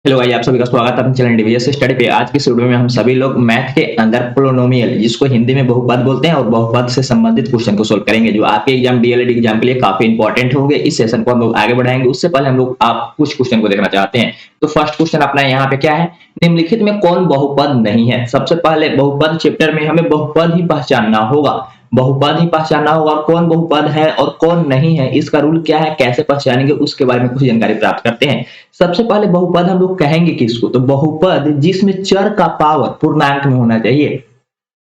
Hello भाई, आप सभी का स्वागत है अपने चैनल डीवीएस स्टडी पे। आज की इस वीडियो में हम सभी लोग मैथ के अंदर पोलिनोमियल, जिसको हिंदी में बहुपद बोलते हैं, और बहुपद से संबंधित क्वेश्चन को सोल्व करेंगे, जो आपके एग्जाम डीएलएड एग्जाम के लिए काफी इंपॉर्टेंट होंगे। इस सेशन को हम लोग आगे बढ़ाएंगे, उससे पहले हम लोग आप कुछ क्वेश्चन को देखना चाहते हैं। तो फर्स्ट क्वेश्चन अपना यहाँ पे क्या है, निम्नलिखित में कौन बहुपद नहीं है। सबसे पहले बहुपद चैप्टर में हमें बहुपद ही पहचानना होगा, बहुपद ही पहचानना होगा, कौन बहुपद है और कौन नहीं है, इसका रूल क्या है, कैसे पहचानेंगे, उसके बारे में कुछ जानकारी प्राप्त करते हैं। सबसे पहले बहुपद हम लोग कहेंगे किसको, तो बहुपद जिसमें चर का पावर पूर्णांक में होना चाहिए।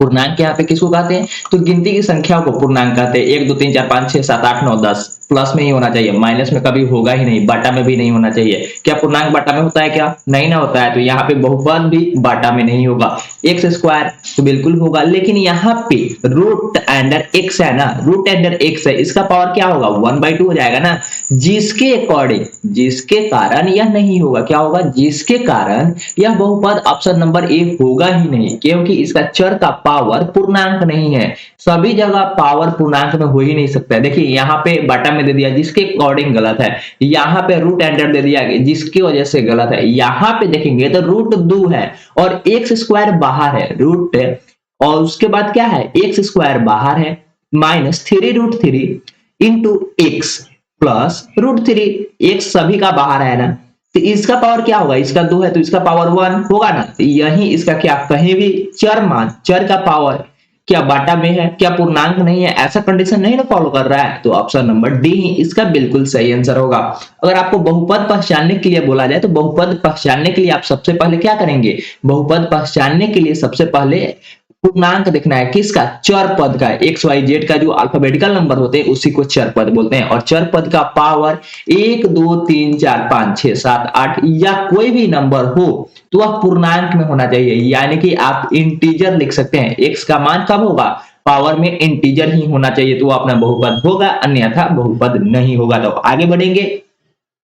पूर्णांक यहाँ पे किसको कहते हैं, तो गिनती की संख्याओं को पूर्णांक कहते हैं। 1 2 3 4 5 6 7 8 9 10 प्लस में ही होना चाहिए, माइनस में कभी होगा ही नहीं, बाटा में भी नहीं होना चाहिए। क्या पूर्णांक बाटा में होता है, क्या नहीं ना होता है, तो यहाँ पे बहुपद भी बाटा में नहीं होगा। एक्स स्क्वायर तो बिल्कुल होगा, लेकिन यहाँ पे रूट अंडर एक्स है ना, रूट अंडर एक्स है, इसका पावर क्या होगा, 1/2 हो जाएगा ना, जिसके अकॉर्डिंग, जिसके कारण यह नहीं होगा। क्या होगा, जिसके कारण यह बहुपद ऑप्शन नंबर ए होगा ही नहीं, क्योंकि इसका चर का पावर पूर्णांक नहीं है। सभी जगह पावर पूर्णांक में हो ही नहीं सकता है। देखिए यहाँ पे बाटा में दे दिया, जिसके अकॉर्डिंग गलत है। यहाँ पे रूट अंडर दे दिया, जिसकी वजह से गलत है। यहाँ पे देखेंगे तो रूट 2 है और एक्स स्क्वायर बाहर है, रूट है, और उसके बाद क्या है, एक्स स्क्वायर बाहर है, -3√3 इंटू एक्स प्लस √3। एक्स सभी का बाहर है ना, तो इसका पावर क्या होगा, इसका 2 है तो इसका पावर 1 होगा ना। तो यही इसका क्या, कहीं भी चर मान, चर का पावर क्या बाटा में है, क्या पूर्णांक नहीं है, ऐसा कंडीशन नहीं ना फॉलो कर रहा है, तो ऑप्शन नंबर डी ही इसका बिल्कुल सही आंसर होगा। अगर आपको बहुपद पहचानने के लिए बोला जाए, तो बहुपद पहचानने के लिए आप सबसे पहले क्या करेंगे, बहुपद पहचानने के लिए सबसे पहले पूर्णांक देखना है, किसका, चर पद का। एक्स वाई जेड का जो अल्फाबेटिकल नंबर होते हैं उसी को चर पद बोलते हैं, और चर पद का पावर 1 2 3 4 5 6 7 8 या कोई भी नंबर हो तो वह पूर्णांक में होना चाहिए। यानी कि आप इंटीजर लिख सकते हैं, एक्स का मान कब होगा, पावर में इंटीजर ही होना चाहिए, तो वो अपना बहुपद होगा, अन्यथा बहुपद नहीं होगा। तो आगे बढ़ेंगे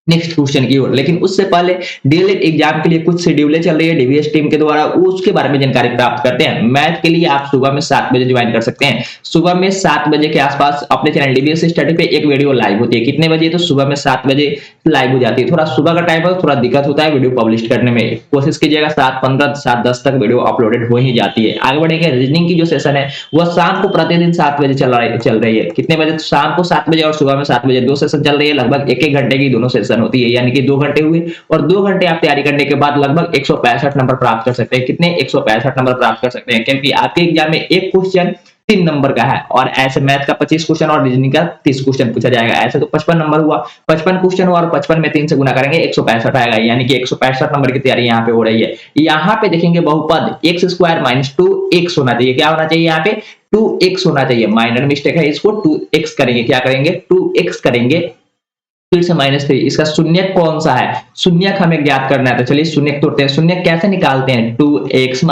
नेक्स्ट क्वेश्चन की ओर, लेकिन उससे पहले डीएलएड एग्जाम के लिए कुछ शेड्यूलें चल रही है डीवीएस टीम के द्वारा, उसके बारे में जानकारी प्राप्त करते हैं। मैथ के लिए आप सुबह में 7 बजे ज्वाइन कर सकते हैं। सुबह में 7 बजे के आसपास अपने चैनल डीवीएस स्टडी पे एक वीडियो लाइव होती है। कितने बजे, तो सुबह में 7 बजे लाइव हो जाती है। थोड़ा सुबह का टाइम है, थोड़ा दिक्कत होता है वीडियो पब्लिश करने में, कोशिश कीजिएगा 7:15 7:10 तक वीडियो अपलोडेड हो ही जाती है। आगे बढ़ेंगे, रीजनिंग की जो सेशन है वह शाम को प्रतिदिन 7 बजे चल रही है। कितने बजे, तो शाम को 7 बजे और सुबह में 7 बजे 2 सेशन चल रही है। लगभग 1-1 घंटे की दोनों सेशन होती है, यानी कि 2 घंटे हुए, और 2 घंटे आप तैयारी करने के बाद लगभग 165 नंबर प्राप्त कर सकते हैं। कितने, 165 नंबर प्राप्त कर सकते हैं, क्योंकि आपके एग्जाम में एक क्वेश्चन 3 नंबर का है, और ऐसे मैथ का 25 क्वेश्चन और रीजनिंग का 30 क्वेश्चन पूछा जाएगा। ऐसे तो 55 नंबर हुआ, 55 क्वेश्चन हुआ और 55 में 3 से गुना करेंगे 165 आएगा, यानी कि 165 नंबर की तैयारी यहाँ पे हो रही है। यहाँ पे देखेंगे बहुपद एक्स स्क्वायर माइनस 2x होना चाहिए। क्या होना चाहिए, यहाँ पे 2x होना चाहिए, माइनर मिस्टेक है, इसको 2x करेंगे। क्या करेंगे, 2x करेंगे, फिर से -3। इसका शून्यक कौन सा है, शून्यक हमें ज्ञात करना है, तो चलिए शून्यक तोड़ते हैं। शून्यक कैसे निकालते हैं, 2x -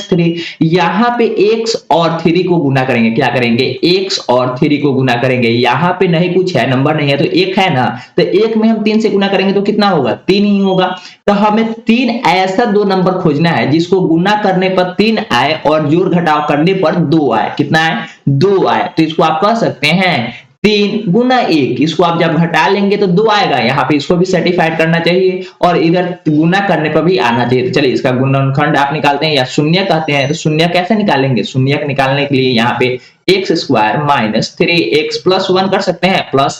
3। यहाँ पे x और 3 को गुना करेंगे। क्या करेंगे, x और 3 को गुना करेंगे। यहाँ पे नहीं कुछ है, नंबर नहीं है, तो 1 है ना, तो 1 में हम 3 से गुना करेंगे तो कितना होगा, 3 ही होगा। तो हमें 3 ऐसा 2 नंबर खोजना है जिसको गुना करने पर 3 आए और जोड़ घटाव करने पर 2 आए। कितना है, 2 आए। तो इसको आप कह सकते हैं 3 गुना 1, इसको आप जब घटा लेंगे तो 2 आएगा। यहाँ पे इसको भी सर्टिफाइड करना चाहिए और इधर गुना करने पर भी आना चाहिए। तो चलिए इसका गुणनखंड आप निकालते हैं, या शून्य कहते हैं, तो शून्य कैसे निकालेंगे, शून्य निकालने के लिए यहाँ पे x square minus 3x plus 1 कर सकते हैं, प्लस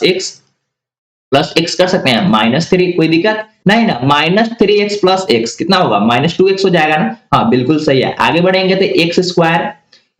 x कर सकते हैं, -3, कोई दिक्कत नहीं ना। -3x प्लस x कितना होगा, -2x हो जाएगा ना। हाँ बिल्कुल सही है। आगे बढ़ेंगे तो एक्स स्क्वायर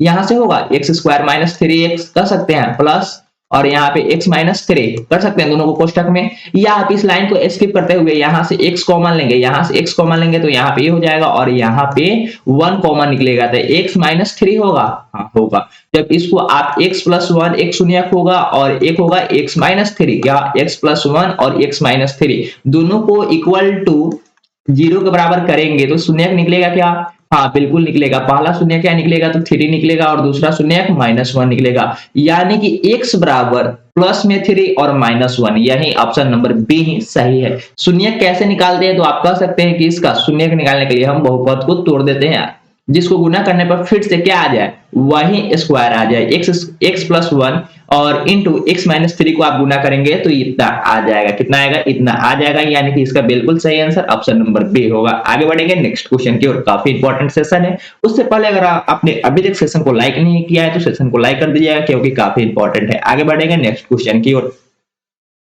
यहां से होगा, एक्स स्क्वायर -3x कर सकते हैं, प्लस, और यहाँ पे x -3 कर सकते हैं दोनों को कोष्टक में, या आप इस लाइन को स्किप करते हुए यहाँ से x कॉमन लेंगे, यहाँ से x कॉमन लेंगे तो यहाँ पे ये हो जाएगा, और यहाँ पे 1 कॉमन निकलेगा तो x -3 होगा। हाँ होगा। जब इसको आप x + 1, एक शून्यक होगा और एक होगा x -3, या x + 1 और x -3 दोनों को इक्वल टू 0 के बराबर करेंगे तो शून्यक निकलेगा क्या, हाँ बिल्कुल निकलेगा। पहला शून्य क्या निकलेगा, तो 3 निकलेगा, और दूसरा शून्य -1 निकलेगा, यानी कि x बराबर प्लस में 3 और -1, यही ऑप्शन नंबर बी ही सही है। शून्य कैसे निकालते हैं, तो आप कह सकते हैं कि इसका शून्य निकालने के लिए हम बहुपद को तोड़ देते हैं। जिसको गुना करने पर फिर से क्या आ जाए, वही स्क्वायर आ जाए, एक्स प्लस वन और इंटू एक्स माइनस थ्री को आप गुना करेंगे तो इतना आ जाएगा, कितना आएगा, इतना आ जाएगा, यानी कि इसका बिल्कुल सही आंसर ऑप्शन नंबर बी होगा। आगे बढ़ेंगे नेक्स्ट क्वेश्चन की ओर, काफी इंपॉर्टेंट सेशन है। उससे पहले अगर आपने अभी तक सेशन को लाइक नहीं किया है तो सेशन को लाइक कर दीजिएगा, क्योंकि काफी इंपॉर्टेंट है। आगे बढ़ेंगे नेक्स्ट क्वेश्चन की ओर।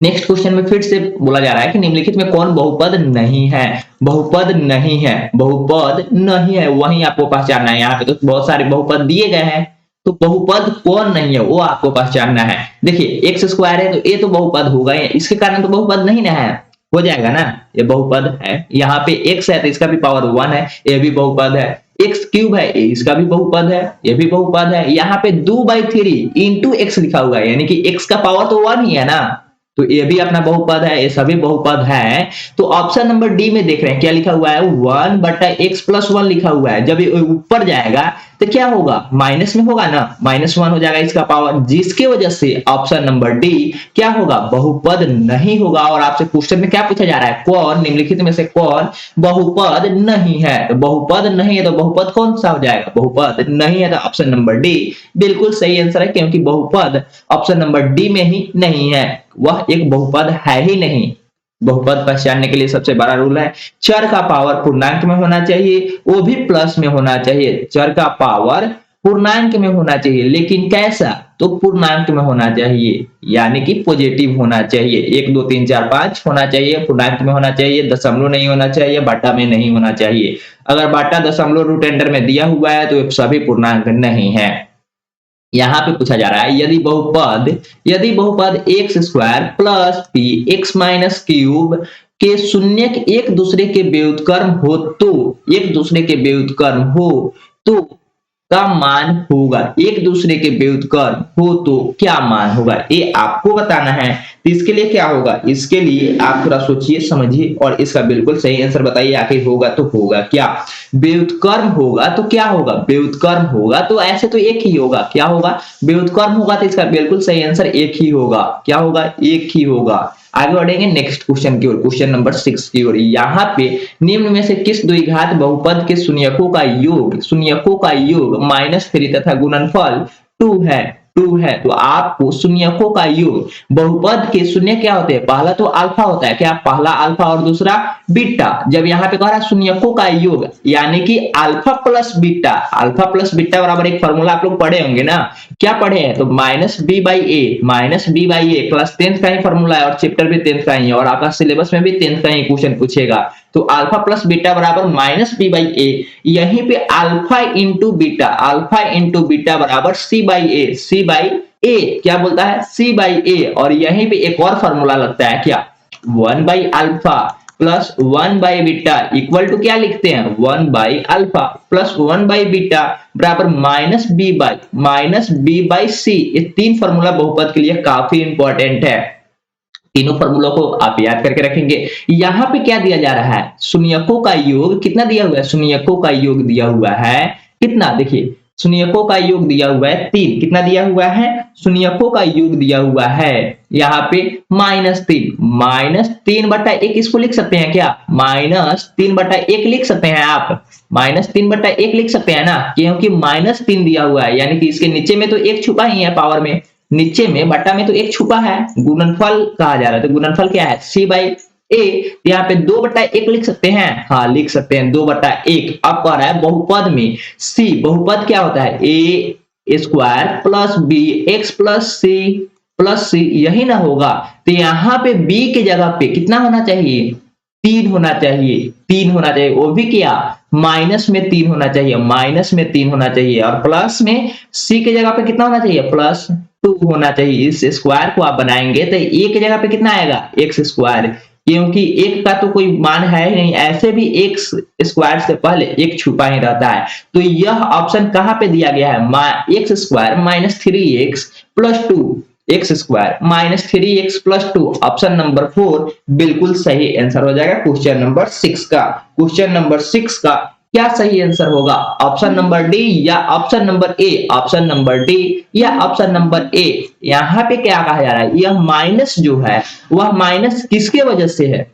नेक्स्ट क्वेश्चन में फिर से बोला जा रहा है कि निम्नलिखित में कौन बहुपद नहीं है, बहुपद नहीं है, बहुपद नहीं है, वही आपको पहचानना है। यहाँ पे तो बहुत सारे बहुपद दिए गए हैं, तो बहुपद कौन नहीं है वो आपको पहचानना है। देखिए एक्स स्क्वायर है तो ये तो बहुपद होगा ही, इसके कारण तो बहुपद नहीं ना है, हो जाएगा ना, ये बहुपद है। यहाँ पे एक्स है तो इसका भी पावर वन है, ये भी बहुपद है। एक्स क्यूब है, इसका भी बहुपद है, ये भी बहुपद है। यहाँ पे 2/3 इंटू एक्स लिखा हुआ है, यानी कि एक्स का पावर तो वन ही है ना, तो ये भी अपना बहुपद है, ये सभी बहुपद है। तो ऑप्शन नंबर डी में देख रहे हैं क्या लिखा हुआ है, 1/x+1 लिखा हुआ है। जब ये ऊपर जाएगा तो क्या होगा, माइनस में होगा ना, -1 हो जाएगा इसका पावर, जिसके वजह से ऑप्शन नंबर डी क्या होगा, बहुपद नहीं होगा। और आपसे क्वेश्चन में क्या पूछा जा रहा है, कौन निम्नलिखित में से कौन बहुपद नहीं है, तो बहुपद नहीं है तो बहुपद कौन सा हो जाएगा, बहुपद नहीं है तो ऑप्शन नंबर डी बिल्कुल सही आंसर है, क्योंकि बहुपद ऑप्शन नंबर डी में ही नहीं है, वह एक बहुपद है ही नहीं। बहुपद पहचानने के लिए सबसे बड़ा रूल है, चर का पावर पूर्णांक में होना चाहिए, वो भी प्लस में होना चाहिए। चर का पावर पूर्णांक में होना चाहिए, लेकिन कैसा, तो पूर्णांक में होना चाहिए, यानी कि पॉजिटिव होना चाहिए। 1 2 3 4 5 होना चाहिए, पूर्णांक में होना चाहिए, दशमलव नहीं होना चाहिए, बाटा में नहीं होना चाहिए। अगर बाटा दशमलव रूट अंडर में दिया हुआ है तो सभी पूर्णांक नहीं है। यहाँ पे पूछा जा रहा है यदि बहुपद x square plus P x minus cube के शून्यक एक दूसरे के व्युत्क्रम हो तो, एक दूसरे के व्युत्क्रम हो तो का मान होगा, एक दूसरे के व्युत्क्रम हो तो क्या मान होगा, ये आपको बताना है। तो इसके लिए क्या होगा, इसके लिए आप थोड़ा सोचिए समझिए और इसका बिल्कुल सही आंसर बताइए, आखिर होगा तो होगा क्या, व्युत्क्रम होगा तो क्या होगा, व्युत्क्रम होगा तो ऐसे तो एक ही होगा, क्या होगा, व्युत्क्रम होगा तो इसका बिल्कुल सही आंसर एक ही होगा, क्या होगा, एक ही होगा। आगे बढ़ेंगे नेक्स्ट क्वेश्चन की ओर, क्वेश्चन नंबर 6 की ओर। यहाँ पे निम्न में से किस द्विघात बहुपद के शून्यकों का योग, शून्यकों का योग -3 तथा गुणनफल 2 है, 2 है। तो आपको शून्यकों का योग, बहुपद के शून्य क्या होते हैं, पहला तो अल्फा होता है, क्या, पहला अल्फा और दूसरा बीटा। जब यहाँ पे कह रहा है शून्यकों का योग, यानी कि alpha plus beta, alpha plus beta बराबर एक फॉर्मूला आप लोग पढ़े होंगे ना, क्या पढ़े हैं, तो -b/a क्लास 10th का ही फॉर्मूला है और चैप्टर भी 10th का ही है, और आपका सिलेबस में भी 10th का ही क्वेश्चन पूछेगा। तो अल्फा प्लस बीटा बराबर -b/a, यहीं पे अल्फा इंटू बीटा बराबर c/a क्या बोलता है, c/a, और यहीं पे एक और फॉर्मूला लगता है क्या, 1/अल्फा प्लस 1/बीटा इक्वल टू क्या लिखते हैं, 1/अल्फा प्लस 1/बीटा बराबर -b/c। ये तीन फॉर्मूला बहुपद के लिए काफी इंपॉर्टेंट है, तीनों फॉर्मूला को आप याद करके रखेंगे। यहाँ पे क्या दिया जा रहा है, शून्यकों का योग कितना दिया हुआ है, शून्यकों का योग दिया हुआ है कितना, देखिए शून्यकों का योग दिया हुआ है 3, कितना दिया हुआ है, शून्यकों का योग दिया हुआ है यहाँ पे -3/1 इसको लिख सकते हैं क्या, -3/1 लिख सकते हैं आप, -3/1 लिख सकते हैं ना, क्योंकि -3 दिया हुआ है, यानी कि इसके नीचे में तो एक छुपा ही है, पावर में नीचे में बटा में तो एक छुपा है, गुणनफल कहा जा रहा है, तो गुणनफल क्या है, c/a। यहाँ पे 2/1 लिख सकते हैं, हाँ लिख सकते हैं 2/1। अब कह रहा है बहुपद में c, बहुपद क्या होता है, a square plus b x plus c, यही ना होगा। तो यहाँ पे b के जगह पे कितना होना चाहिए, 3 होना चाहिए, 3 होना चाहिए, वो भी क्या, माइनस में 3 होना चाहिए, माइनस में 3 होना चाहिए, और प्लस में c के जगह पे कितना होना चाहिए, +2 होना चाहिए। इस स्क्वायर को आप बनाएंगे तो a की जगह पे कितना आएगा, x स्क्वायर, क्योंकि एक का तो कोई मान है ही नहीं, ऐसे भी x स्क्वायर से पहले एक छुपा ही रहता है। तो यह ऑप्शन कहाँ पे दिया गया है, x square -3x + 2, x square -3x + 2, option number 4 बिल्कुल सही आंसर हो जाएगा क्वेश्चन नंबर 6 का। क्वेश्चन नंबर 6 का क्या सही आंसर होगा, ऑप्शन नंबर डी या option number A, option number D या ऑप्शन नंबर ए। यहाँ पे क्या कहा जा रहा है, यह माइनस जो है वह माइनस किसके वजह से है,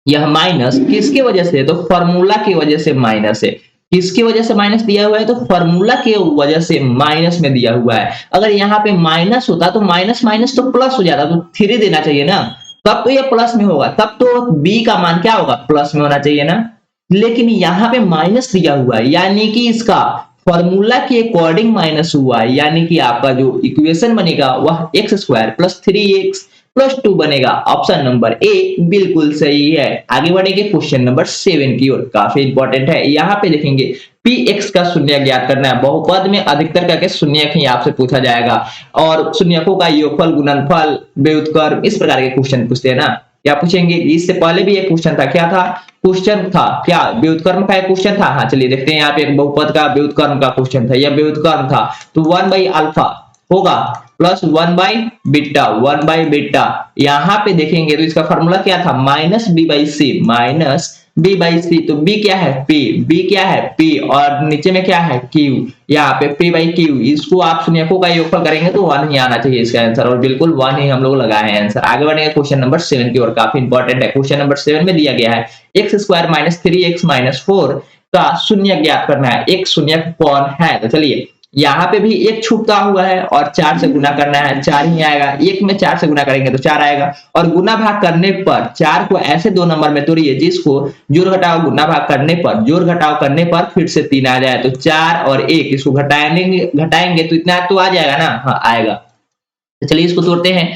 यह माइनस किसके वजह से है, तो फॉर्मूला की वजह से माइनस है। किसकी वजह से माइनस दिया हुआ है, तो फॉर्मूला के वजह से माइनस में दिया हुआ है। अगर यहाँ पे माइनस होता तो माइनस माइनस तो प्लस हो जाता, तो 3 देना चाहिए ना, तब तो ये प्लस में होगा, तब तो बी का मान क्या होगा, प्लस में होना चाहिए ना। लेकिन यहाँ पे माइनस दिया हुआ है, यानी कि इसका फॉर्मूला के अकॉर्डिंग माइनस हुआ है, यानी कि आपका जो इक्वेशन बनेगा वह x square plus 3x plus 2 बनेगा। ऑप्शन नंबर ए बिल्कुल सही है। आगे बढ़ेंगे क्वेश्चन नंबर 7 की ओर, काफी इंपॉर्टेंट है। यहाँ पे देखेंगे पी एक्स का शून्य ज्ञात करना है। बहुपद में अधिकतर करके शून्यक ही आपसे पूछा जाएगा, और शून्यकों का योगफल, गुणनफल, व्युत्क्रम, इस प्रकार के क्वेश्चन पूछते हैं ना। क्या पूछेंगे, इससे पहले भी एक क्वेश्चन था, क्या था क्वेश्चन था, क्या व्युत्क्रम का एक क्वेश्चन था। हाँ चलिए देखते हैं, यहाँ पे एक बहुपद का व्युत्क्रम का क्वेश्चन था, यह व्युत्क्रम था। तो 1/अल्फा होगा प्लस 1/बीटा, 1/बीटा। यहाँ पे देखेंगे तो इसका फॉर्मूला क्या था, minus B by C, minus B by C. तो बी क्या है, पी, बी क्या है, पी, और नीचे में क्या है, क्यू। यहाँ पे पी बाई क्यू, इसको आप शून्यकों का योगफल करेंगे तो 1 ही आना चाहिए इसका आंसर, और बिल्कुल 1 ही हम लोग लगाए हैं आंसर। आगे बढ़ेंगे क्वेश्चन नंबर 7 की ओर, काफी इंपॉर्टेंट है। क्वेश्चन नंबर 7 में दिया गया है x square minus 3x minus 4 का शून्य ज्ञात करना है। एक शून्य कौन है, तो चलिए यहाँ पे भी एक छुपता हुआ है और 4 से गुना करना है, 4 ही आएगा। एक में 4 से गुना करेंगे तो 4 आएगा, और गुना भाग करने पर 4 को ऐसे 2 नंबर में तोड़िए जिसको जोड़ घटाव गुना भाग करने पर, जोड़ घटाव करने पर फिर से 3 आ जाए। तो 4 और 1 इसको घटाएंगे तो इतना तो आ जाएगा ना, हाँ आएगा। तो चलिए इसको तोड़ते हैं,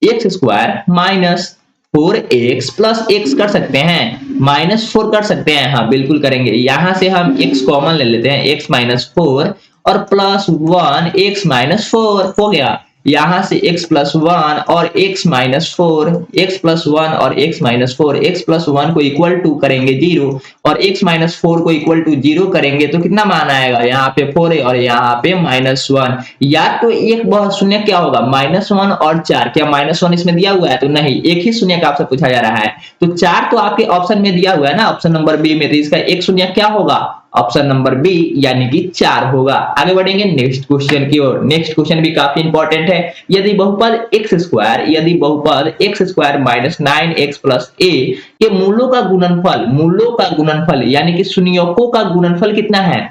x square minus 4x plus x कर सकते हैं, माइनस 4 कर सकते हैं, हाँ बिल्कुल करेंगे। यहां से हम x कॉमन ले लेते हैं, x माइनस 4 और प्लस 1 x माइनस 4 हो गया। यहां से x प्लस 1 और x माइनस 4, x प्लस 1 और x माइनस 4, x प्लस 1 को इक्वल टू करेंगे 0 और x माइनस 4 को इक्वल टू 0 करेंगे तो कितना मान आएगा, यहाँ पे 4 है और यहाँ पे -1। या तो एक बहुत शून्य क्या होगा, -1 और 4, क्या -1 इसमें दिया हुआ है, तो नहीं, एक ही शून्य का आपसे पूछा जा रहा है। तो 4 तो आपके ऑप्शन में दिया हुआ है ना, ऑप्शन नंबर बी में, तो इसका एक शून्य क्या होगा, ऑप्शन नंबर बी यानी कि 4 होगा। आगे बढ़ेंगे नेक्स्ट क्वेश्चन की ओर। नेक्स्ट क्वेश्चन भी काफी इंपॉर्टेंट है। यदि बहुपद x square minus 9x plus a के मूलों का गुणनफल यानी कि शून्यकों का गुणनफल कितना है,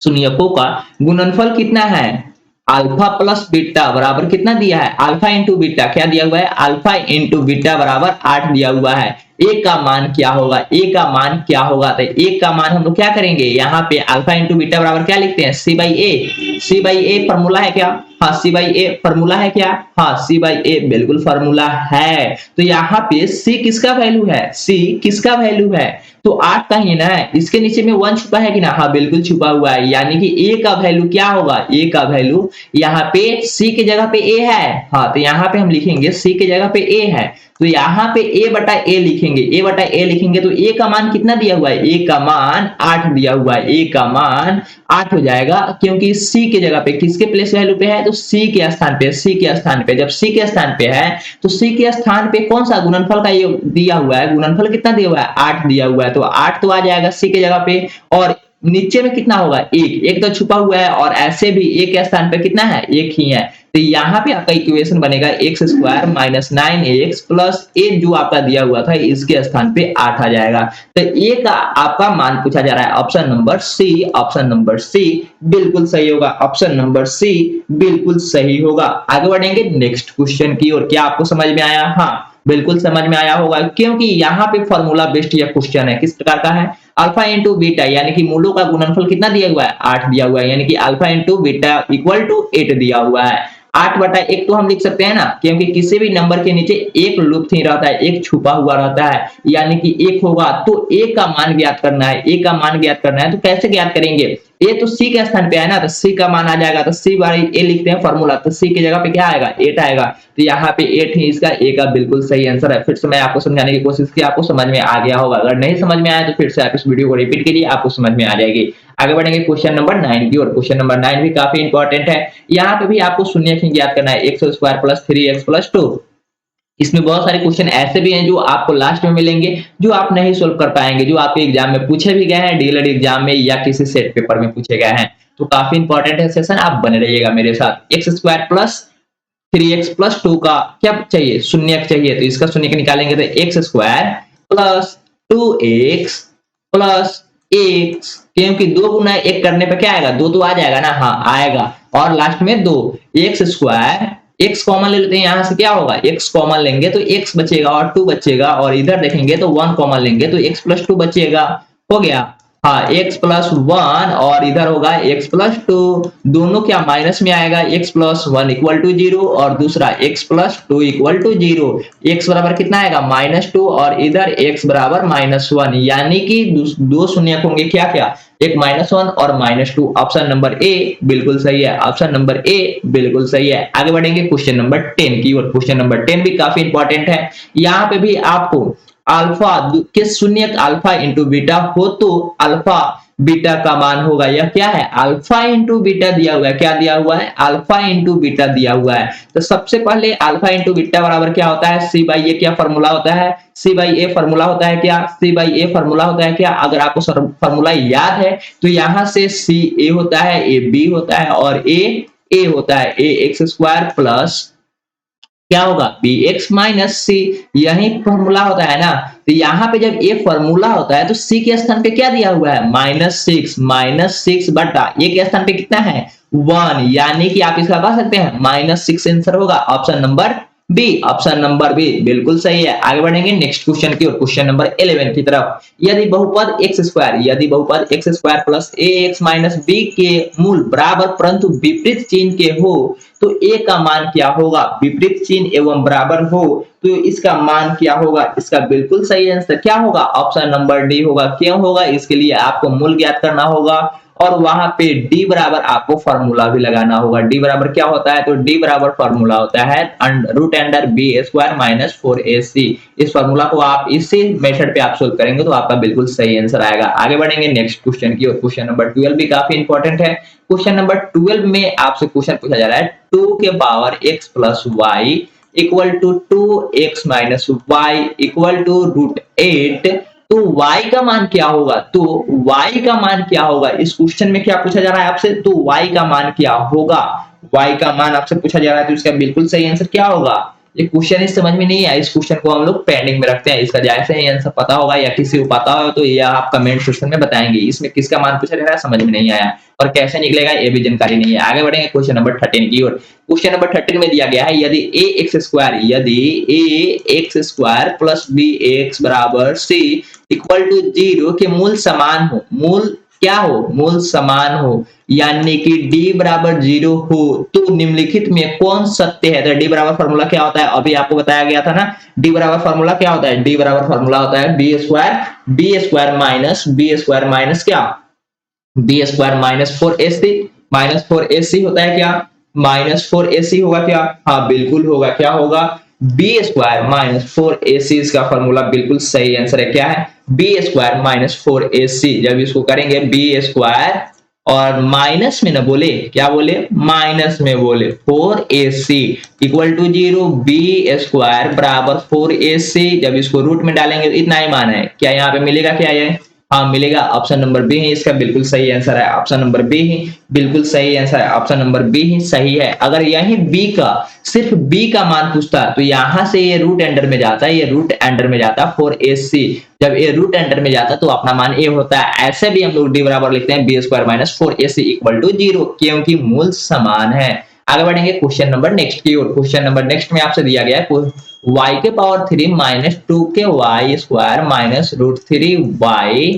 शून्यकों का गुणनफल कितना है, अल्फा प्लस बीटा बराबर कितना दिया है, अल्फा इंटू बीटा, क्या दिया हुआ है, अल्फा इंटू बीटा बराबर 8 दिया हुआ है। ए का मान क्या होगा, ए का मान क्या होगा, तो ए का मान हम लोग क्या करेंगे, यहाँ पे अल्फा इंटू बीटा बराबर क्या लिखते हैं, C by A. C by A formula है क्या, हाँ सी बाई ए फॉर्मूला है क्या, हाँ सी बाई ए बिल्कुल फॉर्मूला है। तो यहाँ पे सी किसका वैल्यू है, सी किसका वैल्यू है, तो 8 का ही ना है। इसके नीचे में 1 छुपा है कि ना, हाँ बिल्कुल छुपा हुआ है, यानी कि ए का वैल्यू क्या होगा, ए का वैल्यू यहाँ पे सी की जगह पे ए है, हाँ तो यहाँ पे हम लिखेंगे सी की जगह पे ए है, तो यहाँ पे a बटा a लिखेंगे, a बटा a लिखेंगे तो a का मान कितना दिया हुआ है, a का मान 8 दिया हुआ है, a का मान 8 हो जाएगा, क्योंकि c के जगह पे किसके प्लेस वैल्यू पे है, तो c के स्थान पे, c के स्थान पे। जब c के स्थान पे है तो c के स्थान पे कौन सा गुणनफल का योग दिया हुआ है, गुणनफल कितना दिया हुआ है, 8 दिया हुआ है, तो 8 तो आ जाएगा c के जगह पे, और नीचे में कितना होगा, एक तो छुपा हुआ है, और ऐसे भी एक के स्थान पे कितना है, एक ही है। तो यहाँ पे आपका इक्वेशन बनेगा X square minus 9x plus A जो आपका दिया हुआ था इसके स्थान पे 8 आ जाएगा। तो ए का आपका मान पूछा जा रहा है, option number C, option number C बिल्कुल सही होगा, ऑप्शन नंबर सी बिल्कुल सही होगा। आगे बढ़ेंगे नेक्स्ट क्वेश्चन की ओर। क्या आपको समझ में आया, हाँ बिल्कुल समझ में आया होगा, क्योंकि यहाँ पे फॉर्मूला बेस्ड यह क्वेश्चन है। किस प्रकार का है, अल्फा इंटू बीटा यानी कि मूलों का गुणनफल कितना दिया हुआ है, 8 दिया हुआ है, यानी कि alpha into beta equal to 8 दिया हुआ है। 8 बटा 1 तो हम लिख सकते हैं ना, क्योंकि किसी भी नंबर के नीचे एक लुप्त ही रहता है, एक छुपा हुआ रहता है, यानी कि 1 होगा। तो a का मान ज्ञात करना है, a का मान ज्ञात करना है, तो कैसे ज्ञात करेंगे, a तो c के स्थान पे है ना, तो c का मान आ जाएगा, तो c बाई a लिखते हैं फॉर्मूला, तो c की जगह पे क्या आएगा, 8 आएगा, तो यहाँ पे 8 ही इसका a का बिल्कुल सही आंसर है। फिर से मैं आपको समझाने की कोशिश की, आपको समझ में आ गया होगा, अगर नहीं समझ में आया तो फिर से आप इस वीडियो को रिपीट कीजिए, आपको समझ में आ जाएगी। आगे बढ़ेंगे क्वेश्चन नंबर 9 की ओर। क्वेश्चन नंबर 9 भी काफी इंपॉर्टेंट है। यहाँ पे भी आपको शून्य ज्ञात करना है, x square plus 3x plus 2। इसमें बहुत सारे क्वेश्चन ऐसे भी हैं जो आपको लास्ट में मिलेंगे, जो आप नहीं सोल्व कर पाएंगे, जो आपके एग्जाम में पूछे भी गए हैं, डीएलएड एग्जाम में या किसी सेट पेपर में पूछे गए हैं। तो काफी इंपॉर्टेंट है सेशन, आप बने रहिएगा मेरे साथ। X square plus 3x plus 2 का क्या चाहिए, शून्य चाहिए, तो इसका शून्य निकालेंगे तो x square plus 2x plus x, क्योंकि 2 गुना 1 करने पे क्या आएगा, 2 तो आ जाएगा ना, हाँ आएगा, और लास्ट में 2 एक्स स्क्वायर, एक्स कॉमन ले लेते हैं, यहाँ से क्या होगा, एक्स कॉमन लेंगे तो एक्स बचेगा और 2 बचेगा, और इधर देखेंगे तो 1 कॉमन लेंगे तो एक्स प्लस 2 बचेगा, हो गया। हाँ एक्स प्लस 1 और इधर होगा एक्स प्लस 2, दोनों क्या माइनस में आएगा, एक्स प्लस 1 इक्वल टू 0 और दूसरा x plus 2 equal to 0, x बराबर कितना आएगा -2 और इधर एक्स बराबर -1, यानी कि दो शून्य होंगे क्या क्या, एक -1 और -2। ऑप्शन नंबर ए बिल्कुल सही है, ऑप्शन नंबर ए बिल्कुल सही है। आगे बढ़ेंगे क्वेश्चन नंबर 10 की और क्वेश्चन नंबर 10 भी काफी इंपॉर्टेंट है। यहाँ पे भी आपको अल्फा के शून्य अल्फा इंटू बीटा हो तो अल्फा बीटा का मान होगा, यह क्या है, अल्फा इंटू बीटा दिया हुआ है, क्या दिया हुआ है, अल्फा इंटू बीटा दिया हुआ है। तो सबसे पहले अल्फा इंटू बीटा बराबर क्या होता है, सी बाई ए, क्या फॉर्मूला होता है, सी बाई ए फॉर्मूला होता है क्या, सी बाई ए फॉर्मूला होता है क्या, अगर आपको फॉर्मूला याद है तो यहाँ से सी ए होता है, ए बी होता है और ए होता है, ए एक्स स्क्वायर प्लस क्या होगा, बी एक्स माइनस सी, यही फॉर्मूला होता है ना। तो यहाँ पे जब ये फॉर्मूला होता है तो सी के स्थान पे क्या दिया हुआ है, -6 बटा ए के स्थान पे कितना है 1, यानी कि आप इसका कह सकते हैं -6 आंसर होगा, option number B, option number B बिल्कुल सही है। आगे बढ़ेंगे नेक्स्ट क्वेश्चन की और क्वेश्चन नंबर 11 की तरफ। यदि बहुपद एक्स स्क्वायर प्लस ए एक्स माइनस बी के मूल बराबर परंतु विपरीत चिन्ह के हो तो ए का मान क्या होगा, विपरीत चिन्ह एवं बराबर हो तो इसका मान क्या होगा, इसका बिल्कुल सही आंसर क्या होगा, ऑप्शन नंबर डी होगा। क्यों होगा, इसके लिए आपको मूल ज्ञात करना होगा और वहां पे डी बराबर आपको फॉर्मूला भी लगाना होगा। डी बराबर क्या होता है, तो डी बराबर फॉर्मूला होता है root under b square minus 4ac। इस फॉर्मूला को आप इसी मेथड पे आप सोल्व करेंगे तो आपका बिल्कुल सही आंसर आएगा। आगे बढ़ेंगे नेक्स्ट क्वेश्चन की और क्वेश्चन नंबर 12 भी काफी इंपॉर्टेंट है। क्वेश्चन नंबर 12 में आपसे क्वेश्चन पूछा जा रहा है 2 के power x plus y equal to 2x minus y equal to √8, तो y का मान क्या होगा, तो y का मान क्या होगा, इस क्वेश्चन में क्या पूछा जा रहा है आपसे, तो y का मान क्या होगा, y का मान आपसे पूछा जा रहा है तो इसका बिल्कुल सही आंसर क्या होगा। ये क्वेश्चन इस समझ में नहीं आया, इस क्वेश्चन को हम लोग पेंडिंग में रखते हैं, इसका जैसे ही आंसर पता होगा या किसी को पता हो तो ये आप कमेंट सेक्शन में बताएंगे। इसमें किसका मान पूछा जा रहा है समझ में नहीं आया और कैसे निकलेगा ये भी जानकारी नहीं है। आगे बढ़ेंगे क्वेश्चन नंबर 13 की ओर। क्वेश्चन नंबर 13 में दिया गया है यदि A X square plus B X बराबर सी इक्वल टू 0 के मूल समान हो, मूल क्या हो, मूल समान हो, यानी कि d बराबर 0 हो तो निम्नलिखित में कौन सत्य है। तो d बराबर फॉर्मूला क्या होता है, अभी आपको बताया गया था ना, d बराबर फॉर्मूला क्या होता है, d बराबर फॉर्मूला होता है बी स्क्वायर माइनस क्या, बी स्क्वायर माइनस 4ac होता है क्या, -4ac होगा क्या, हाँ बिल्कुल होगा, क्या होगा बी स्क्वायर -4ac, इसका फॉर्मूला बिल्कुल सही आंसर है, क्या है बी स्क्वायर -4ac। जब इसको करेंगे बी स्क्वायर और माइनस में ना बोले, क्या बोले माइनस में बोले 4ac equal to 0, B square बराबर 4ac, जब इसको रूट में डालेंगे तो इतना ही मान है, क्या यहाँ पे मिलेगा, क्या ये हाँ मिलेगा, ऑप्शन नंबर बी ही इसका बिल्कुल सही आंसर है, ऑप्शन नंबर बी ही बिल्कुल सही आंसर है, ऑप्शन नंबर बी ही सही है। अगर यही बी का सिर्फ बी का मान पूछता तो यहां से ये रूट अंडर में जाता है, ये रूट अंडर में जाता 4ac, जब ये रूट अंडर में जाता तो अपना मान ए होता है। ऐसे भी हम लोग डी बराबर लिखते हैं b square minus 4ac equal to 0 क्योंकि मूल समान है। आगे बढ़ेंगे क्वेश्चन नंबर नेक्स्ट की ओर। क्वेश्चन नंबर नेक्स्ट में आपसे दिया गया है y के पावर 3 माइनस 2 के Y square minus √3y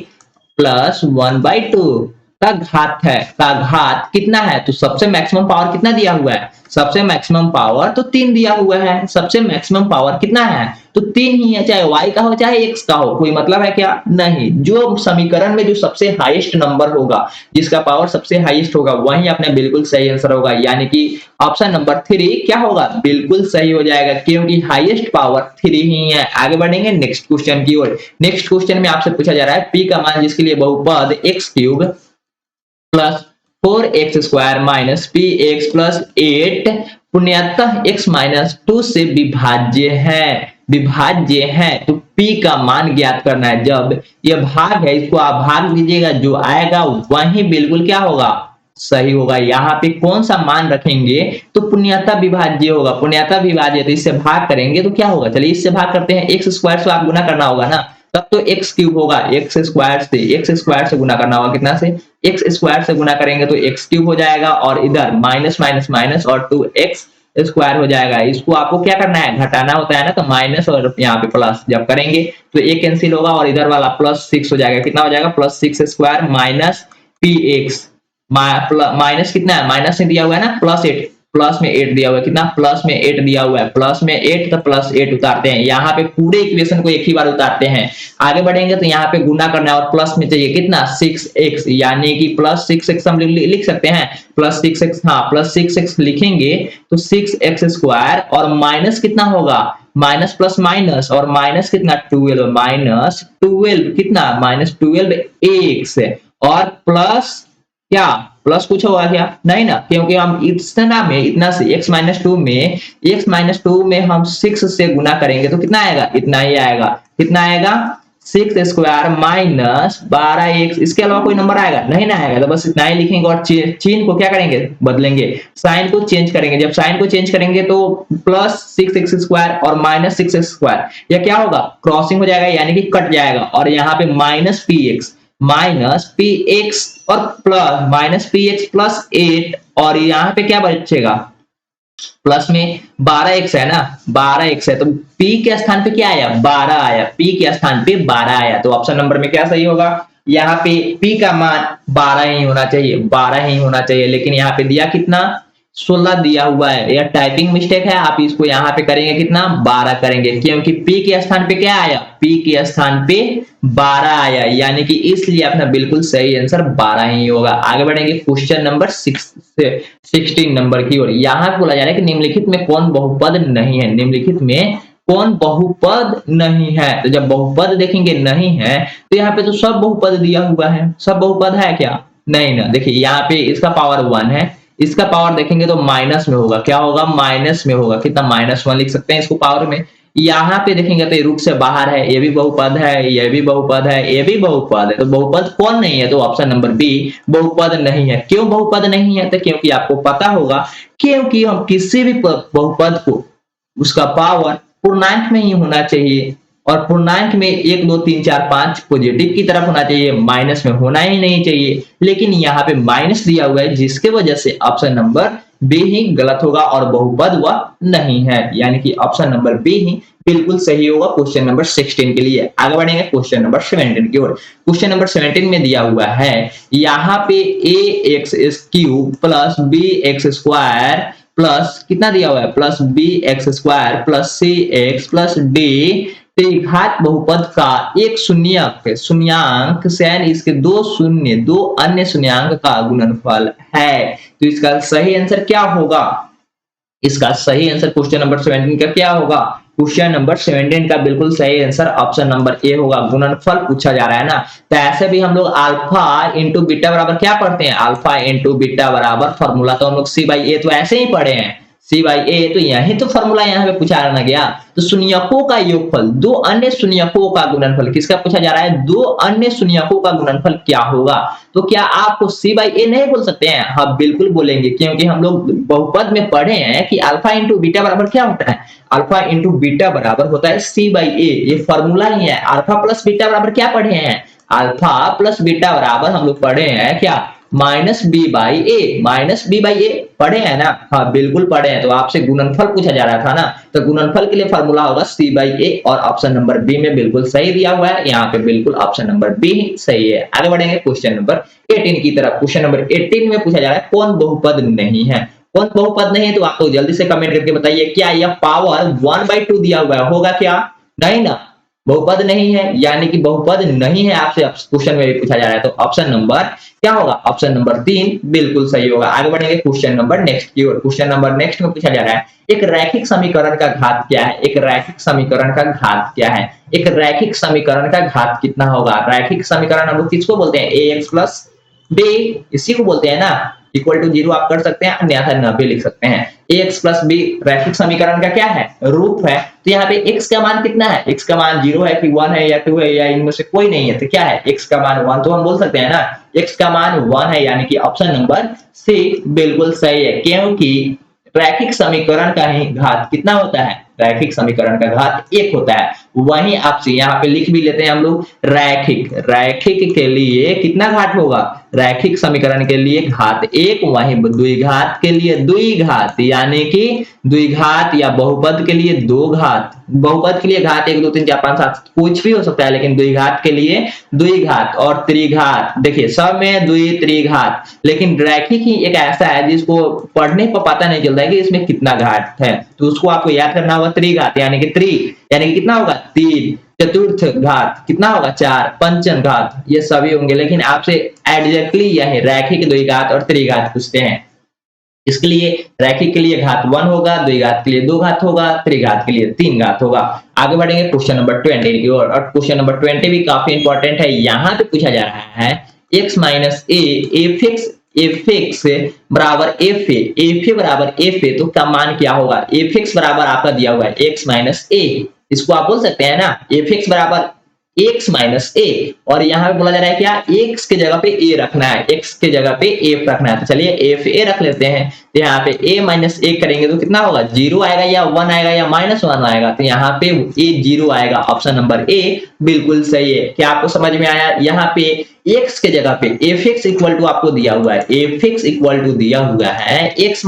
plus 1/2 का घात है, का घात कितना है, तो सबसे मैक्सिमम पावर कितना दिया हुआ है, सबसे मैक्सिमम पावर तो 3 दिया हुआ है, सबसे मैक्सिमम पावर कितना है तो 3 ही है, चाहे y का हो चाहे x का हो, कोई मतलब है क्या नहीं। जो समीकरण में जो सबसे हाईएस्ट नंबर होगा, जिसका पावर सबसे हाईएस्ट होगा वही अपने बिल्कुल सही आंसर होगा, यानी कि ऑप्शन नंबर 3 क्या होगा बिल्कुल सही हो जाएगा क्योंकि हाईएस्ट पावर 3 ही है। आगे बढ़ेंगे नेक्स्ट क्वेश्चन की ओर। नेक्स्ट क्वेश्चन में आपसे पूछा जा रहा है p का मान जिसके लिए बहुपद x³ plus 4x square minus px plus 8 पुण्यतः x minus 2 से विभाज्य है, तो p का मान ज्ञात करना है। जब ये भाग है इसको आप भाग दीजिएगा, जो आएगा वही बिल्कुल क्या होगा सही होगा। यहाँ पे कौन सा मान रखेंगे तो पुण्यतः विभाज्य होगा, पुण्यतः विभाज्य तो इससे भाग करेंगे तो क्या होगा, चलिए इससे भाग करते हैं, x स्क्वायर से आप गुना करना होगा ना, तब तो एक्स क्यूब होगा, एक्स स्क्वायर से गुना करना होगा, कितना से, एक्स स्क्वायर से गुना करेंगे तो एक्स क्यूब हो जाएगा, और इधर माइनस माइनस माइनस और 2x स्क्वायर हो जाएगा। इसको आपको क्या करना है, घटाना होता है ना, तो माइनस और यहाँ पे प्लस जब करेंगे तो एक कैंसिल होगा और इधर वाला प्लस 6 हो जाएगा, कितना हो जाएगा, plus 6 square minus P x, minus कितना है, माइनस में दिया हुआ है ना प्लस 8, प्लस में 8 दिया हुआ है, कितना, प्लस में 8 दिया हुआ है, प्लस में 8 तो प्लस 8 उतारते हैं, यहाँ पे पूरे इक्वेशन को एक ही बार उतारते हैं। आगे बढ़ेंगे तो यहाँ पे गुना करना है और प्लस में चाहिए कितना, 6x, यानी कि प्लस 6x हम लिख सकते हैं, प्लस 6x, हाँ प्लस 6x लिखेंगे तो 6x स्क्वायर, और माइनस कितना होगा, माइनस प्लस माइनस, और माइनस कितना 12, माइनस 12 कितना, माइनस 12x, और प्लस क्या, प्लस कुछ होगा क्या, नहीं ना, क्योंकि हम इतना से x माइनस टू में हम 6 से गुना करेंगे तो कितना आएगा, इतना ही आएगा, कितना आएगा, 6 स्क्वायर माइनस 12x, इसके अलावा कोई नंबर आएगा, नहीं ना आएगा, तो बस इतना ही लिखेंगे और चिन्ह को क्या करेंगे, बदलेंगे, साइन को चेंज करेंगे, जब साइन को चेंज करेंगे तो प्लस 6x स्क्वायर और माइनस 6x स्क्वायर, यह क्या होगा, क्रॉसिंग हो जाएगा, यानी कि कट जाएगा, और यहाँ पे माइनस पी एक्स और plus minus P x plus 8, और यहाँ पे क्या बचेगा, प्लस में 12x है ना, 12x है, तो p के स्थान पे क्या आया, 12 आया, p के स्थान पे 12 आया, तो ऑप्शन नंबर में क्या सही होगा, यहाँ पे p का मान 12 ही होना चाहिए, 12 ही होना चाहिए, लेकिन यहाँ पे दिया कितना, 16 दिया हुआ है, यह टाइपिंग मिस्टेक है, आप इसको यहाँ पे करेंगे कितना, 12 करेंगे, क्योंकि p के स्थान पे क्या आया, p के स्थान पे 12 आया, यानी कि इसलिए अपना बिल्कुल सही आंसर 12 ही होगा। आगे बढ़ेंगे क्वेश्चन नंबर 16 नंबर की ओर। यहाँ बोला जा रहा है कि निम्नलिखित में कौन बहुपद नहीं है, निम्नलिखित में कौन बहुपद नहीं है, तो जब बहुपद देखेंगे नहीं है तो यहाँ पे तो सब बहुपद दिया हुआ है, सब बहुपद है क्या, नहीं ना, देखिए यहाँ पे इसका पावर 1 है, इसका पावर देखेंगे तो माइनस में होगा, क्या होगा, माइनस में होगा, कितना, -1 लिख सकते हैं इसको पावर में। यहाँ पे देखेंगे तो रूट से बाहर है, ये भी बहुपद है, ये भी बहुपद है, ये भी बहुपद है, तो बहुपद कौन नहीं है, तो ऑप्शन नंबर बी बहुपद नहीं है। क्यों बहुपद नहीं है, तो क्योंकि आपको पता होगा, क्योंकि हम किसी भी बहुपद को उसका पावर पूर्णांक में ही होना चाहिए, और पूर्णांक में 1 2 3 4 5 पॉजिटिव की तरफ होना चाहिए, माइनस में होना ही नहीं चाहिए, लेकिन यहाँ पे माइनस दिया हुआ है, जिसके वजह से ऑप्शन नंबर बी ही गलत होगा और बहुपद वह नहीं है, यानी कि ऑप्शन नंबर बी ही बिल्कुल सही होगा क्वेश्चन नंबर 16 के लिए। आगे बढ़ेंगे क्वेश्चन नंबर 17 की ओर। क्वेश्चन नंबर 17 में दिया हुआ है, यहाँ पे ax³ plus bx square plus कितना दिया हुआ है, plus bx square plus cx plus d घात बहुपद का एक शून्यांक से इसके दो अन्य शून्यांक का गुणनफल है, तो इसका सही आंसर क्या होगा, इसका सही आंसर क्वेश्चन नंबर 17 का क्या होगा, क्वेश्चन नंबर 17 का बिल्कुल सही आंसर ऑप्शन नंबर ए होगा, गुणनफल पूछा जा रहा है ना। तो ऐसे भी हम लोग अल्फा इंटू बीटा बराबर क्या पढ़ते हैं, अल्फा इंटू बीटा बराबर फॉर्मूला, तो हम लोग सी बाई ए तो ऐसे ही पढ़े हैं, सी बाई ए, तो यही तो फॉर्मूला यहाँ पे पूछा ना गया। तो शून्यकों का योगफल, दो अन्य शून्यकों का गुणनफल, किसका पूछा जा रहा है, दो अन्य शून्यकों का गुणनफल क्या होगा, तो क्या आपको सी बाई ए नहीं बोल सकते हैं, हाँ बिल्कुल बोलेंगे, क्योंकि हम लोग बहुपद में पढ़े हैं कि अल्फा इंटू बीटा बराबर क्या होता है, अल्फा इंटू बीटा बराबर होता है सी बाई ए, ये फॉर्मूला ही है। अल्फा प्लस बीटा बराबर क्या पढ़े हैं, अल्फा प्लस बीटा बराबर हम लोग पढ़े हैं क्या, माइनस बी बाई ए पढ़े हैं ना, हाँ बिल्कुल पढ़े हैं। तो आपसे गुणनफल पूछा जा रहा था ना, तो गुणनफल के लिए फॉर्मूला होगा सी बाई ए, और ऑप्शन नंबर बी में बिल्कुल सही दिया हुआ है, यहाँ पे बिल्कुल ऑप्शन नंबर बी ही सही है। आगे बढ़ेंगे क्वेश्चन नंबर 18 की तरफ। क्वेश्चन नंबर 18 में पूछा जा रहा है कौन बहुपद नहीं है, कौन बहुपद नहीं है, तो आप तो जल्दी से कमेंट करके बताइए, क्या यह पावर 1/2 दिया हुआ है, होगा क्या, नहीं ना, बहुपद नहीं है, यानी कि बहुपद नहीं है, आपसे क्वेश्चन में भी पूछा जा रहा है, तो ऑप्शन नंबर क्या होगा, ऑप्शन नंबर 3 बिल्कुल सही होगा। आगे बढ़ेंगे क्वेश्चन नंबर नेक्स्ट की ओर। क्वेश्चन नंबर नेक्स्ट में पूछा जा रहा है, एक रैखिक समीकरण का घात क्या है, एक रैखिक समीकरण का घात क्या है, एक रैखिक समीकरण का घात कितना होगा। रैखिक समीकरण हम लोग किसको बोलते हैं, ax प्लस b, इसी को बोलते हैं ना, इक्वल टू 0 आप कर सकते हैं, अन्यथा न भी लिख सकते हैं। ax प्लस b रैखिक समीकरण का क्या है, रूप है, तो यहाँ पे x का मान कितना है, x का मान 0 है कि 1 है या 2 है या इनमें से कोई नहीं है, तो क्या है, x का मान 1, तो हम बोल सकते हैं ना x का मान 1 है, यानी कि ऑप्शन नंबर सी बिल्कुल सही है, क्योंकि रैखिक समीकरण का ही घात कितना होता है, रैखिक समीकरण का घात 1 होता है। वहीं आपसे यहाँ पे लिख भी लेते हैं हम लोग, रैखिक रैखिक के लिए कितना घात होगा, रैखिक समीकरण के लिए घात 1, वहीं द्विघात के लिए द्विघात, यानी कि द्विघात या बहुपद के लिए 2 घात। बहुपद के लिए घात 1 2 3 4 5 7 कुछ भी हो सकता है, लेकिन द्विघात के लिए द्विघात और त्रिघात। देखिए सब में द्वि त्रिघात, लेकिन रैखिक ही एक ऐसा है जिसको पढ़ने पर पता नहीं चलता है कि इसमें कितना घात है, तो उसको आपको याद करना होगा त्रिघात, यानी कि यानी कि कितना होगा 3, चतुर्थ घात कितना होगा 4, पंचम घात, ये सभी होंगे। लेकिन आपसे एग्जैक्टली यही रैखिक द्विघात और त्रिघात पूछते हैं। इसके लिए रैखिक के लिए घात 1 होगा, द्विघात के लिए 2 घात होगा, त्रिघात के लिए 3 घात होगा। आगे बढ़ेंगे क्वेश्चन नंबर 20 की ओर, और क्वेश्चन नंबर 20 भी काफी इंपॉर्टेंट है। यहाँ पे पूछा जा रहा है x minus A F x बराबर एफ ए बराबर एफ ए, तो का मान क्या होगा। एफ एक्स बराबर आपका दिया हुआ है x माइनस ए, इसको आप बोल सकते हैं ना एफ एक्स बराबर x माइनस ए, और यहाँ पे बोला जा रहा है क्या, x के जगह पे a रखना है, x के जगह पे f रखना है। तो चलिए एफ ए रख लेते हैं। तो यहाँ पे a माइनस ए करेंगे तो कितना होगा, 0 आएगा या 1 आएगा या -1 आएगा। तो यहाँ पे a 0 आएगा, ऑप्शन नंबर ए बिल्कुल सही है। क्या आपको समझ में आया। यहाँ पे x के जगह पे एफ एक्स इक्वल टू आपको दिया हुआ है, एफ एक्स इक्वल टू दिया हुआ है x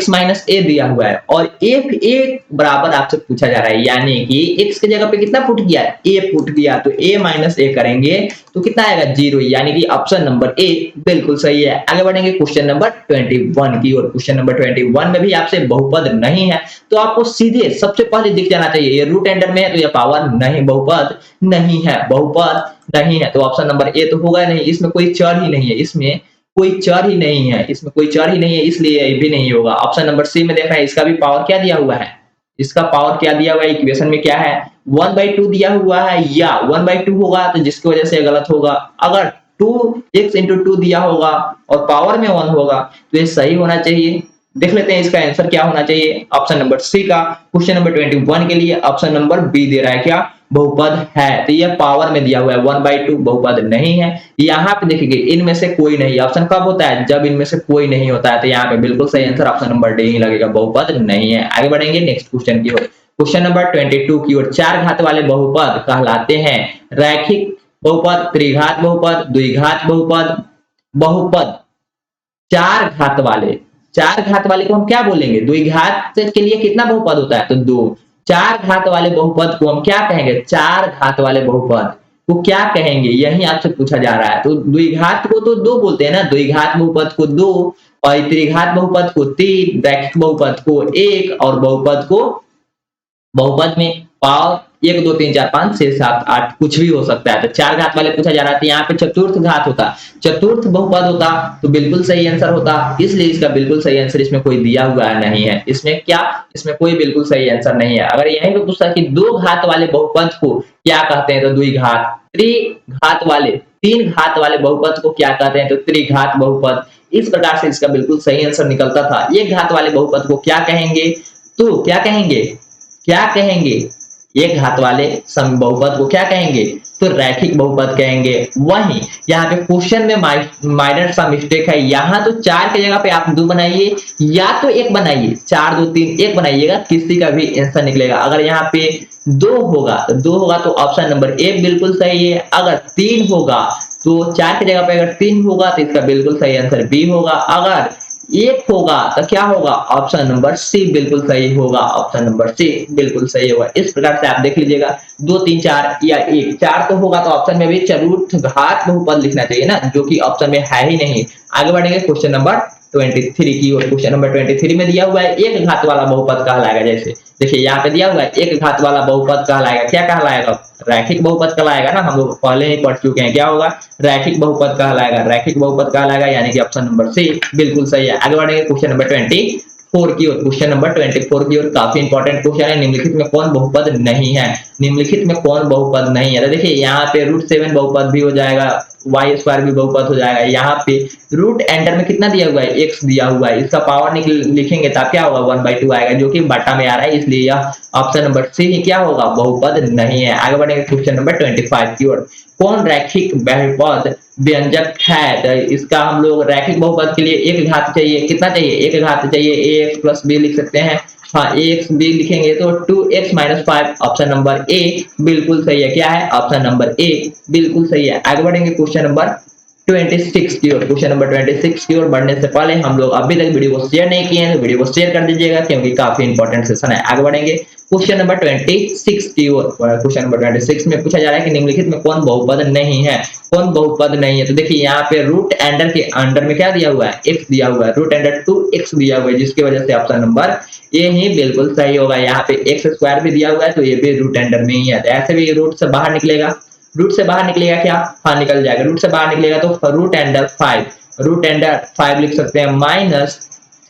माइनस ए दिया हुआ है, और एफ ए बराबर आपसे पूछा जा रहा है, यानी कि x के जगह पे कितना पुट किया, a पुट किया, तो a माइनस ए करेंगे तो कितना आएगा 0, यानी कि ऑप्शन नंबर ए बिल्कुल सही है। आगे बढ़ेंगे क्वेश्चन नंबर 21 की, और क्वेश्चन नंबर 21 में भी आपसे बहुपद नहीं है, तो आपको सीधे सबसे पहले दिख जाना चाहिए, ये रूट एंडर में है तो ये पावर नहीं, बहुपद नहीं है, बहुपद नहीं है, तो ऑप्शन नंबर ए तो होगा नहीं, इसमें कोई चर ही नहीं है, इसमें कोई चर ही नहीं है, इसमें कोई चर ही नहीं है, इसलिए ये भी नहीं होगा। ऑप्शन नंबर सी में देख रहे हैं, इसका भी पावर क्या दिया हुआ है, इसका पावर क्या दिया हुआ है, इक्वेशन में क्या है 1/2 दिया हुआ है, या 1/2 होगा तो जिसकी वजह से गलत होगा। अगर 2x into 2 दिया होगा और पावर में 1 होगा तो ये सही होना चाहिए। देख लेते हैं इसका आंसर क्या होना चाहिए, ऑप्शन नंबर सी का क्वेश्चन नंबर 21 के लिए ऑप्शन नंबर बी दे रहा है क्या, बहुपद है। तो ये पावर में दिया हुआ है 1/2, बहुपद नहीं है। यहाँ पे देखिए इनमें से कोई नहीं, ऑप्शन कब होता है, जब इनमें से कोई नहीं होता है, तो यहाँ पे बिल्कुल सही आंसर ऑप्शन नंबर डी ही लगेगा, बहुपद नहीं है। आगे बढ़ेंगे नेक्स्ट क्वेश्चन की ओर, क्वेश्चन नंबर 22 की ओर। 4 घात वाले बहुपद कहलाते हैं रैखिक बहुपद, त्रिघात बहुपद, द्विघात बहुपद, बहुपद 4 घात वाले। 4 घात वाले को हम क्या बोलेंगे, द्विघात के लिए कितना बहुपद होता है, तो 2। 4 घात वाले बहुपद को हम क्या कहेंगे, 4 घात वाले बहुपद को क्या कहेंगे, यही आपसे पूछा जा रहा है। तो द्विघात को तो 2 बोलते हैं ना, द्विघात बहुपद को 2, और त्रिघात बहुपद को 3, रैखिक बहुपद को 1, और बहुपद को, बहुपद में पावर 1 2 3 4 5 6 7 8 कुछ भी हो सकता है। तो 4 घात वाले पूछा जा रहा है, यहाँ पे चतुर्थ घात होता, चतुर्थ बहुपद होता तो बिल्कुल सही आंसर होता, इसलिए इसका बिल्कुल सही आंसर इसमें कोई दिया हुआ नहीं है। इसमें क्या, इसमें कोई बिल्कुल सही आंसर नहीं है। अगर यहीं पे पूछता कि 2 घात वाले बहुपद को क्या कहते हैं, तो द्विघात। त्रिघात वाले, 3 घात वाले बहुपद को क्या कहते हैं, तो त्रिघात बहुपद। इस प्रकार से इसका बिल्कुल सही आंसर निकलता था। 1 घात वाले बहुपद को क्या कहेंगे, तो क्या कहेंगे, क्या कहेंगे, 1 घात वाले सम बहुपद को क्या कहेंगे, तो रैखिक बहुपद कहेंगे। वहीं यहाँ पे क्वेश्चन में माइनर सा मिस्टेक है, यहाँ तो 4 की जगह पे आप 2 बनाइए या तो 1 बनाइए, 4 2 3 1 बनाइएगा, किसी का भी आंसर निकलेगा। अगर यहाँ पे 2 होगा तो 2 होगा तो ऑप्शन नंबर ए बिल्कुल सही है। अगर 3 होगा तो 4 की जगह पे अगर 3 होगा तो इसका बिल्कुल सही आंसर बी होगा। अगर 1 होगा तो क्या होगा, ऑप्शन नंबर सी बिल्कुल सही होगा, ऑप्शन नंबर सी बिल्कुल सही होगा। इस प्रकार से आप देख लीजिएगा 2 3 4 या 1, 4 तो होगा तो ऑप्शन में भी चतुर्थ घात बहुपद लिखना चाहिए ना, जो कि ऑप्शन में है ही नहीं। आगे बढ़ेंगे क्वेश्चन नंबर 23 की ओर। क्वेश्चन नंबर 23 में दिया हुआ है 1 घात वाला बहुपद कहलाएगा, जैसे देखिए यहाँ पे दिया हुआ है 1 घात वाला बहुपद कहलाएगा, क्या कहलाएगा, रैखिक बहुपद कहलाएगा ना, हम लोग पहले ही पढ़ चुके हैं, क्या होगा, रैखिक बहुपद कहलाएगा, रैखिक बहुपद कहलाएगा, यानी कि ऑप्शन नंबर सी बिल्कुल सही है। आगे बढ़ेंगे क्वेश्चन नंबर 24 की ओर। क्वेश्चन नंबर 24 की ओर काफी इंपॉर्टेंट क्वेश्चन है, निम्नलिखित में कौन बहुपद नहीं है, निम्नलिखित में कौन बहुपद नहीं है। तो देखिए यहाँ पे √7 बहुपद भी हो जाएगा, y² भी बहुपद हो जाएगा। यहाँ पे रूट एंटर में कितना दिया हुआ है, x दिया हुआ है, इसका पावर लिखेंगे तब क्या होगा 1/2 आएगा, जो कि बटा में आ रहा है, इसलिए यह ऑप्शन नंबर सी ही क्या होगा, बहुपद नहीं है। आगे बढ़ेंगे क्वेश्चन नंबर 25 की ओर। कौन रैखिक बहुपद व्यंजक है, तो इसका हम लोग रैखिक बहुपद के लिए 1 घात चाहिए, कितना चाहिए, 1 घात चाहिए, ax + b लिख सकते हैं, हाँ ax b लिखेंगे तो 2x-5 ऑप्शन नंबर ए बिल्कुल सही है। क्या है? ऑप्शन नंबर ए बिल्कुल सही है। आगे बढ़ेंगे क्वेश्चन नंबर 26 की ओर। क्वेश्चन नंबर 26 की ओर बढ़ने से पहले हम लोग अभी तक वीडियो को शेयर नहीं किए हैं तो वीडियो को शेयर कर दीजिएगा, क्योंकि काफी इंपॉर्टेंट सेशन है। आगे बढ़ेंगे क्वेश्चन नंबर 26 की ओर। क्वेश्चन नंबर 26 में पूछा जा रहा है कि निम्नलिखित में कौन बहुपद नहीं है? कौन बहुपद नहीं है? तो देखिए यहाँ पे रूट एंडर के अंडर में क्या दिया हुआ है? x दिया हुआ है। रूट एंडर 2x दिया हुआ है, जिसकी वजह से ऑप्शन नंबर ए ही बिल्कुल सही होगा। यहाँ पे एक्स स्क्वायर भी दिया हुआ है तो ये भी रूट एंडर में ही है। तो ऐसे भी रूट से बाहर निकलेगा। रूट से बाहर निकलेगा क्या? हाँ निकल जाएगा। रूट से बाहर निकलेगा तो रूट एंडर 5, रूट एंडर 5 लिख सकते हैं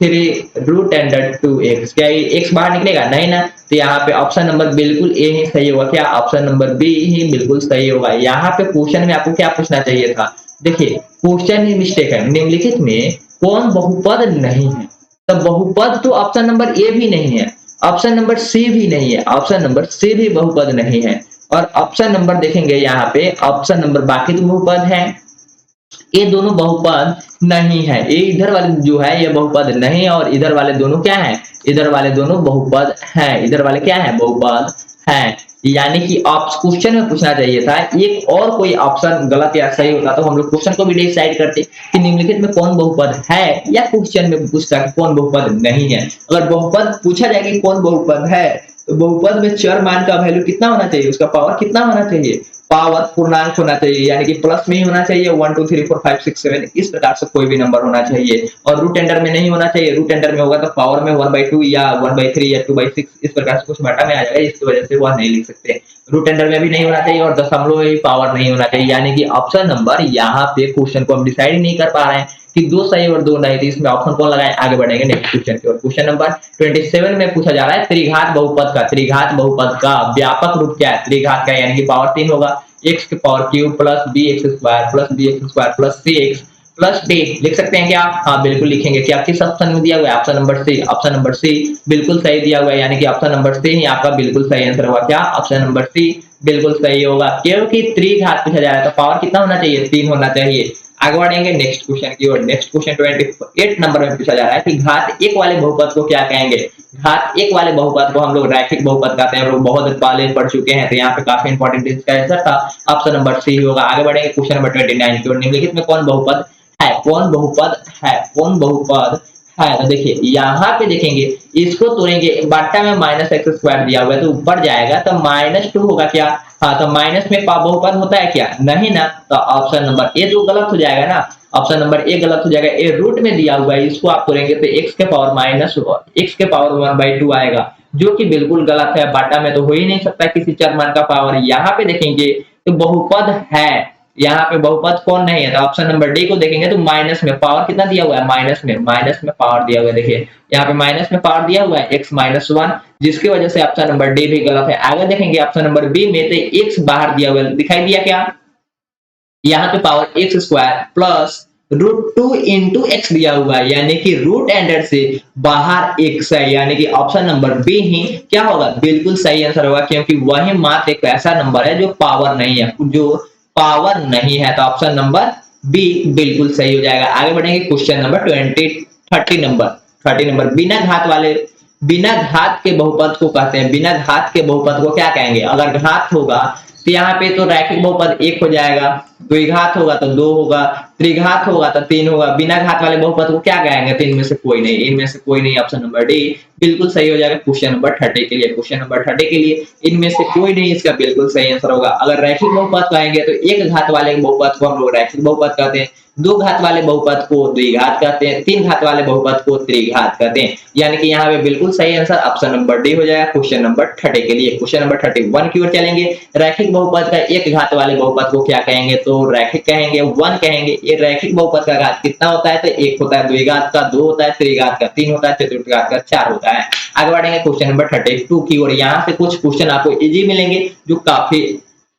-3 रूट एंडर 2x। क्या ये x बाहर निकलेगा? नहीं ना। तो यहाँ पे ऑप्शन नंबर बिल्कुल ए ही सही होगा। क्या? ऑप्शन नंबर बी ही बिल्कुल सही होगा। यहाँ पे क्वेश्चन में आपको क्या पूछना चाहिए था? देखिए क्वेश्चन ही मिस्टेक है। निम्नलिखित में कौन बहुपद नहीं है? तो बहुपद तो ऑप्शन नंबर ए भी नहीं है, ऑप्शन नंबर सी भी नहीं है, ऑप्शन नंबर सी भी बहुपद नहीं है। और ऑप्शन नंबर देखेंगे यहाँ पे, ऑप्शन नंबर बाकी तो बहुपद है, ये दोनों बहुपद नहीं है। ये इधर वाले जो है ये बहुपद नहीं है, और इधर वाले दोनों क्या है? इधर वाले दोनों बहुपद है। इधर वाले क्या है? बहुपद है। यानी कि क्वेश्चन में पूछना चाहिए था एक और कोई ऑप्शन गलत या सही होता तो हम लोग क्वेश्चन को भी डिसाइड करते कि निम्नलिखित में कौन बहुपद है, या क्वेश्चन में पूछता कि कौन बहुपद नहीं है। अगर बहुपद पूछा जाए कि कौन बहुपद है, तो बहुपद में चर मान का वैल्यू कितना होना चाहिए? उसका पावर कितना होना चाहिए? पावर पूर्णांक होना चाहिए, यानी कि प्लस में ही होना चाहिए। 1 2 3 4 5 6 7 इस प्रकार से कोई भी नंबर होना चाहिए। और रूट एंडर में नहीं होना चाहिए। रूट एंडर में होगा तो पावर में 1/2 या 1/3 या 2/6 इस प्रकार से कुछ बटा में आ जाएगा, इसकी वजह से वह नहीं लिख सकते। रूट एंडर में भी नहीं होना चाहिए, और दशमलव में भी पावर नहीं होना चाहिए। यानी कि ऑप्शन नंबर यहाँ पे क्वेश्चन को हम डिसाइड नहीं कर पा रहे हैं कि दो सही और दो नहीं, तो इसमें ऑप्शन कौन लगाएं? आगे बढ़ेंगे नेक्स्ट क्वेश्चन की ओर। क्वेश्चन नंबर 27 में पूछा जा रहा है त्रिघात बहुपद का। त्रिघात बहुपद का व्यापक रूप क्या है? त्रिघात का यानी कि पावर 3 होगा। x के power cube plus B X square plus B X square plus C X plus D लिख सकते हैं क्या? हाँ बिल्कुल लिखेंगे। क्या किस ऑप्शन में दिया हुआ है? Option number C. Option number C बिल्कुल सही दिया हुआ है, यानी कि ऑप्शन नंबर सी ही आपका बिल्कुल सही आंसर होगा। क्या? ऑप्शन नंबर सी बिल्कुल सही होगा, क्योंकि त्रिघात पूछा जा रहा है तो पावर कितना होना चाहिए? 3 होना चाहिए। आगे बढ़ेंगे नेक्स्ट क्वेश्चन की ओर। नेक्स्ट क्वेश्चन 28 नंबर में पूछा जा रहा है कि घात एक वाले बहुपद को क्या कहेंगे? घात एक वाले बहुपद को हम लोग रैखिक बहुपद कहते हैं। हम लोग बहुत पहले पढ़ चुके हैं, तो यहाँ पे काफी इंपॉर्टेंट इसका आंसर था। ऑप्शन नंबर सी होगा। आगे बढ़ेंगे क्वेश्चन नंबर 29 की ओर। निम्नलिखित में कौन बहुपद है? कौन बहुपद है? कौन बहुपद है? तो देखिए यहाँ पे देखेंगे, इसको तोड़ेंगे, बट्टा में -x² दिया हुआ है तो ऊपर जाएगा तो -2 होगा। क्या? हाँ, तो माइनस में बहुपद होता है क्या? नहीं ना। तो ऑप्शन नंबर ए तो गलत हो जाएगा ना। ऑप्शन नंबर ए गलत हो जाएगा। ए रूट में दिया हुआ है, इसको आप तोड़ेंगे तो x के पावर 1/2 आएगा, जो कि बिल्कुल गलत है। बाटा में तो हो ही नहीं सकता किसी चर मान का पावर। यहाँ पे देखेंगे तो बहुपद है, यहाँ पे बहुपद कौन नहीं है? तो ऑप्शन नंबर डी को देखेंगे तो माइनस में पावर कितना दिया हुआ है? माइनस में पावर दिया हुआ है। देखिए यहाँ पे माइनस में पावर दिया हुआ है x-1, जिसकी वजह से ऑप्शन नंबर डी भी गलत है। आगे देखेंगे ऑप्शन नंबर बी में तो x बाहर दिया हुआ है, दिखाई दिया क्या? यहाँ पे power x² plus √2 into x दिया हुआ है, यानी कि रूट एंडर से बाहर x है, यानी कि ऑप्शन नंबर बी ही क्या होगा? बिल्कुल सही आंसर होगा, क्योंकि वही मात्र एक ऐसा नंबर है जो पावर नहीं है, पावर नहीं है। तो ऑप्शन नंबर बी बिल्कुल सही हो जाएगा। आगे बढ़ेंगे क्वेश्चन नंबर 30 नंबर। बिना घात के बहुपद को कहते हैं। बिना घात के बहुपद को क्या कहेंगे? अगर घात होगा तो यहाँ पे तो रैखिक बहुपद 1 हो जाएगा, द्विघात होगा तो 2 होगा, त्रिघात होगा तो 3 होगा। बिना घात वाले बहुपद को क्या कहेंगे? तो इनमें से कोई नहीं, इनमें से कोई नहीं। ऑप्शन नंबर डी बिल्कुल सही हो जाएगा क्वेश्चन नंबर 30 के लिए। क्वेश्चन नंबर 30 के लिए इनमें से कोई नहीं, इसका बिल्कुल सही आंसर होगा। अगर रैखिक बहुपद कहेंगे तो एक घात वाले बहुपद को हम लोग रैखिक बहुपद कहते हैं, दो घात वाले बहुपद को द्विघात कहते हैं, तीन घात वाले बहुपद को त्रिघात कहते हैं। यानी कि यहाँ पे बिल्कुल सही आंसर ऑप्शन नंबर डी हो जाएगा क्वेश्चन नंबर 30 के लिए। क्वेश्चन नंबर 31 की ओर चलेंगे। रैखिक बहुपद का एक घात वाले बहुपद को क्या कहेंगे? तो रैखिक कहेंगे, 1 कहेंगे। ये रैखिक बहुपद का घात कितना होता है? तो 1 होता है, द्विघात का 2 होता है, त्रिघात का 3 होता है, चतुर्थघात का 4 होता है। आगे बढ़ेंगे क्वेश्चन नंबर 32 की ओर। यहाँ से कुछ क्वेश्चन आपको इजी मिलेंगे, जो काफी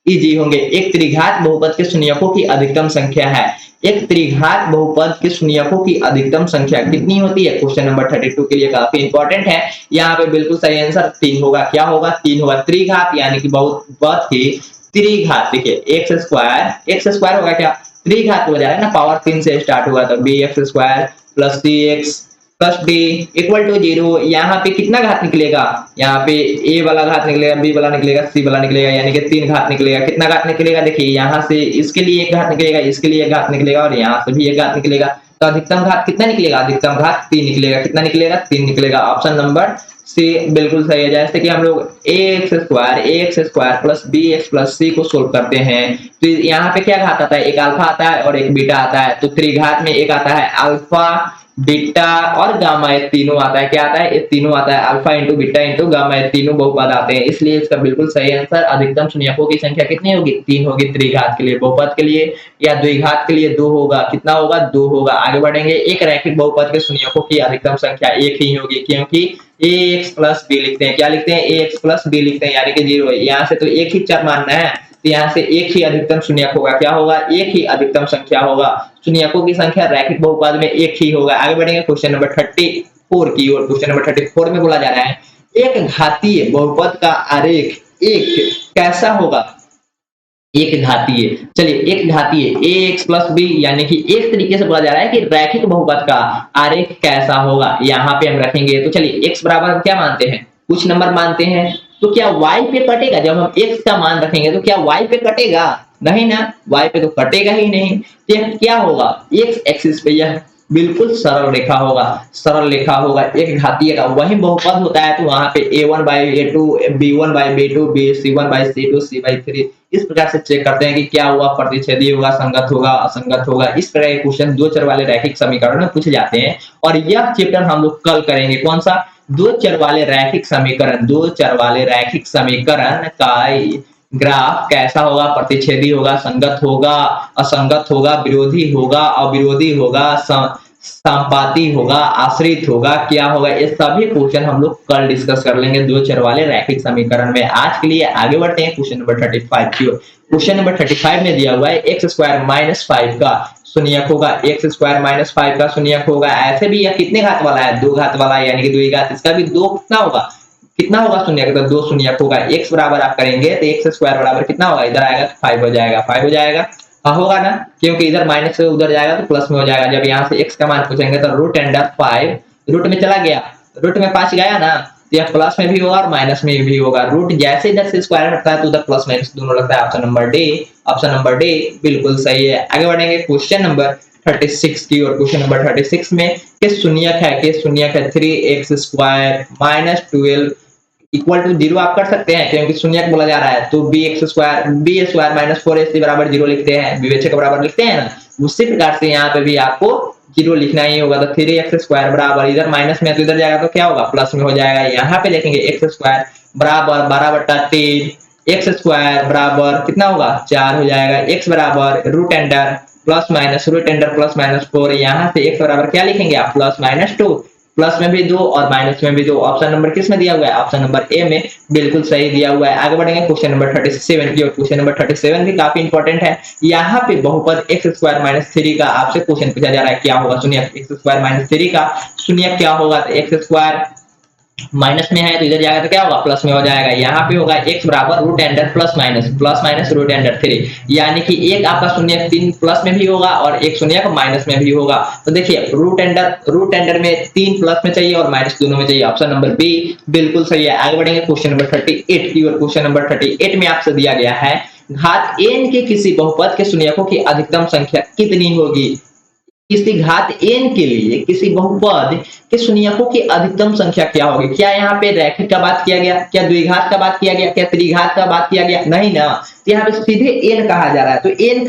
इजी होंगे। एक त्रिघात बहुपद के शून्यकों की अधिकतम संख्या है। एक त्रिघात बहुपद के शून्यकों की अधिकतम संख्या कितनी होती है? क्वेश्चन नंबर 32 के लिए काफी इंपॉर्टेंट है। यहाँ पे बिल्कुल सही आंसर 3 होगा। क्या होगा? 3 होगा। त्रिघात यानी कि बहुपद की त्रिघात। देखिए x² होगा। क्या त्रिघात हो जाएगा ना? पावर 3 से स्टार्ट हुआ तो bx² plus cx plus d equal to 0। यहाँ पे कितना घात निकलेगा, यहाँ पे ए वाला घात निकलेगा, बी वाला निकलेगा, सी वाला निकलेगा, यानी कि 3 घात निकलेगा। कितना घात निकलेगा, देखिए यहाँ से इसके लिए एक घात निकलेगा, इसके लिए एक घात निकलेगा और यहाँ से भी एक घात निकलेगा। तो अधिकतम घात कितना निकलेगा, अधिकतम घात 3 निकलेगा। कितना निकलेगा, 3 निकलेगा। ऑप्शन नंबर सी बिल्कुल सही है। जैसे कि हम लोग ax square plus bx plus c को सोल्व करते हैं तो यहाँ पे क्या घात आता है, एक अल्फा आता है और एक बीटा आता है। तो त्रिघात में एक आता है अल्फा, बीटा और गामा, ये तीनों आता है। क्या आता है, ये तीनों आता है, alpha into beta into gamma, ये तीनों बहुपद आते हैं। इसलिए इसका बिल्कुल सही आंसर अधिकतम शून्यकों की संख्या कितनी होगी, 3 होगी। त्रिघात के लिए, बहुपद के लिए या द्विघात के लिए 2 होगा। कितना होगा, 2 होगा। आगे बढ़ेंगे, एक रैखिक बहुपद के शून्यकों की अधिकतम संख्या 1 ही होगी, क्योंकि ax प्लस b लिखते हैं। क्या लिखते हैं, ax प्लस b लिखते हैं, यानी कि 0 है। यहाँ से तो एक ही चर मानना है, तो यहाँ से एक ही अधिकतम शून्यक होगा। क्या होगा, एक ही अधिकतम संख्या होगा। शून्यकों की संख्या रैखिक बहुपद में एक ही होगा। आगे बढ़ेंगे क्वेश्चन नंबर 34 की ओर। क्वेश्चन नंबर 34 में बोला जा रहा है एक घातीय बहुपद का आरेख एक कैसा होगा, एक घातीय। चलिए, एक घातीय ax प्लस b, यानी कि एक तरीके से बोला जा रहा है कि रैखिक बहुपद का आरेख कैसा होगा। यहाँ पे हम रखेंगे, तो चलिए x बराबर हम क्या मानते हैं, कुछ नंबर मानते हैं। तो क्या y पे कटेगा, जब हम x का मान रखेंगे तो क्या y पे कटेगा, नहीं ना, y पे तो कटेगा ही नहीं। तो क्या होगा, x एक्सिस पे यह बिल्कुल सरल रेखा होगा, सरल रेखा होगा एक घातीय का। वही बहुपद होता है तो वहां पे a1 by a2, b1 by b2, c1 by c2, c by 3 इस प्रकार से चेक करते हैं कि क्या हुआ, प्रतिच्छेदी होगा, संगत होगा, असंगत होगा। इस तरह के क्वेश्चन दो चर वाले रैखिक समीकरण में पूछे जाते हैं और यह चैप्टर हम लोग कल करेंगे। कौन सा, दो चर वाले रैखिक समीकरण। दो चर वाले रैखिक समीकरण का ग्राफ कैसा होगा, प्रतिच्छेदी होगा, संगत होगा, असंगत होगा, विरोधी होगा, अविरोधी होगा, समानुपाती होगा, आश्रित होगा, क्या होगा, ये सभी क्वेश्चन हम लोग कल डिस्कस कर लेंगे दो चर वाले रैखिक समीकरण में। आज के लिए आगे बढ़ते हैं क्वेश्चन नंबर 35 की ओर। क्वेश्चन नंबर 35 में दिया हुआ है एक्स स्क्वायर माइनस 5 का शून्यक होगा, एक्स स्क्वायर माइनस 5 का शून्यक होगा। ऐसे भी यह कितने घात वाला है, 2 घात वाला है, यानी कि द्विघात। इसका भी 2 कितना होगा, कितना होगा शून्यक, तो 2 शून्यक होगा। x बराबर आप करेंगे तो एक्स स्क्वायर बराबर कितना होगा, इधर आएगा तो 5 हो जाएगा, 5 हो जाएगा। हाँ होगा ना, क्योंकि इधर माइनस से उधर जाएगा तो प्लस में हो जाएगा। जब यहाँ से x का मान पूछेंगे तो रूट अंडर 5 रूट में चला गया, रूट में 5 गया ना, तो यह प्लस में भी होगा और माइनस में भी होगा। रूट जैसे इधर से स्क्वायर हटता है तो उधर प्लस माइनस दोनों लगता है। Option number D, option number D बिल्कुल सही है। आगे बढ़ेंगे क्वेश्चन नंबर 36 की और। क्वेश्चन नंबर 36 में किस शून्यक है, किस शून्यक है 3x square minus 12 equal to 0 आप कर सकते हैं, क्योंकि शून्यक बोला जा रहा है। तो bx स्क्वायर माइनस 4ac बराबर 0 लिखते हैं, विवेचक बराबर लिखते हैं ना, उसी प्रकार से यहाँ पे भी आपको 0 लिखना ही होगा। तो 3x स्क्वायर बराबर, इधर माइनस में तो इधर जाएगा तो क्या होगा, प्लस में हो जाएगा। यहाँ पे देखेंगे x स्क्वायर बराबर 12/3, x स्क्वायर बराबर कितना होगा, 4 हो जाएगा। x बराबर root under plus minus root under plus minus 4, यहाँ से x बराबर क्या लिखेंगे आप, प्लस माइनस 2, प्लस में भी 2 और माइनस में भी 2। ऑप्शन नंबर किस में दिया हुआ है, ऑप्शन नंबर ए में बिल्कुल सही दिया हुआ है। आगे बढ़ेंगे क्वेश्चन नंबर 37 की और। क्वेश्चन नंबर 37 भी काफी इंपॉर्टेंट है। यहाँ पे बहुपद x स्क्वायर माइनस 3 का आपसे क्वेश्चन पूछा जा रहा है, क्या होगा शून्यक, x स्क्वायर माइनस 3 का शून्यक क्या होगा। तो x स्क्वायर माइनस में है तो इधर जाएगा तो क्या होगा, प्लस में हो जाएगा। यहाँ पे होगा x बराबर root under plus minus root under 3, यानी कि एक आपका शून्यक 3 प्लस में भी होगा और एक शून्यक माइनस में भी होगा। तो देखिए रूट अंडर में 3 प्लस में चाहिए और माइनस दोनों में चाहिए। ऑप्शन नंबर बी बिल्कुल सही है। आगे बढ़ेंगे क्वेश्चन नंबर 38 की और। क्वेश्चन नंबर 38 में आपसे दिया गया है घात n के किसी बहुपद के शून्यकों की अधिकतम संख्या कितनी होगी। किसी घात n के लिए किसी बहुपद के शून्यकों की अधिकतम संख्या क्या होगी। क्या यहाँ पे रैखिक का बात किया गया, क्या द्विघात का बात किया गया, क्या त्रिघात का बात किया गया, नहीं ना। तो यहाँ पे सीधे n कहा जा रहा है। तो n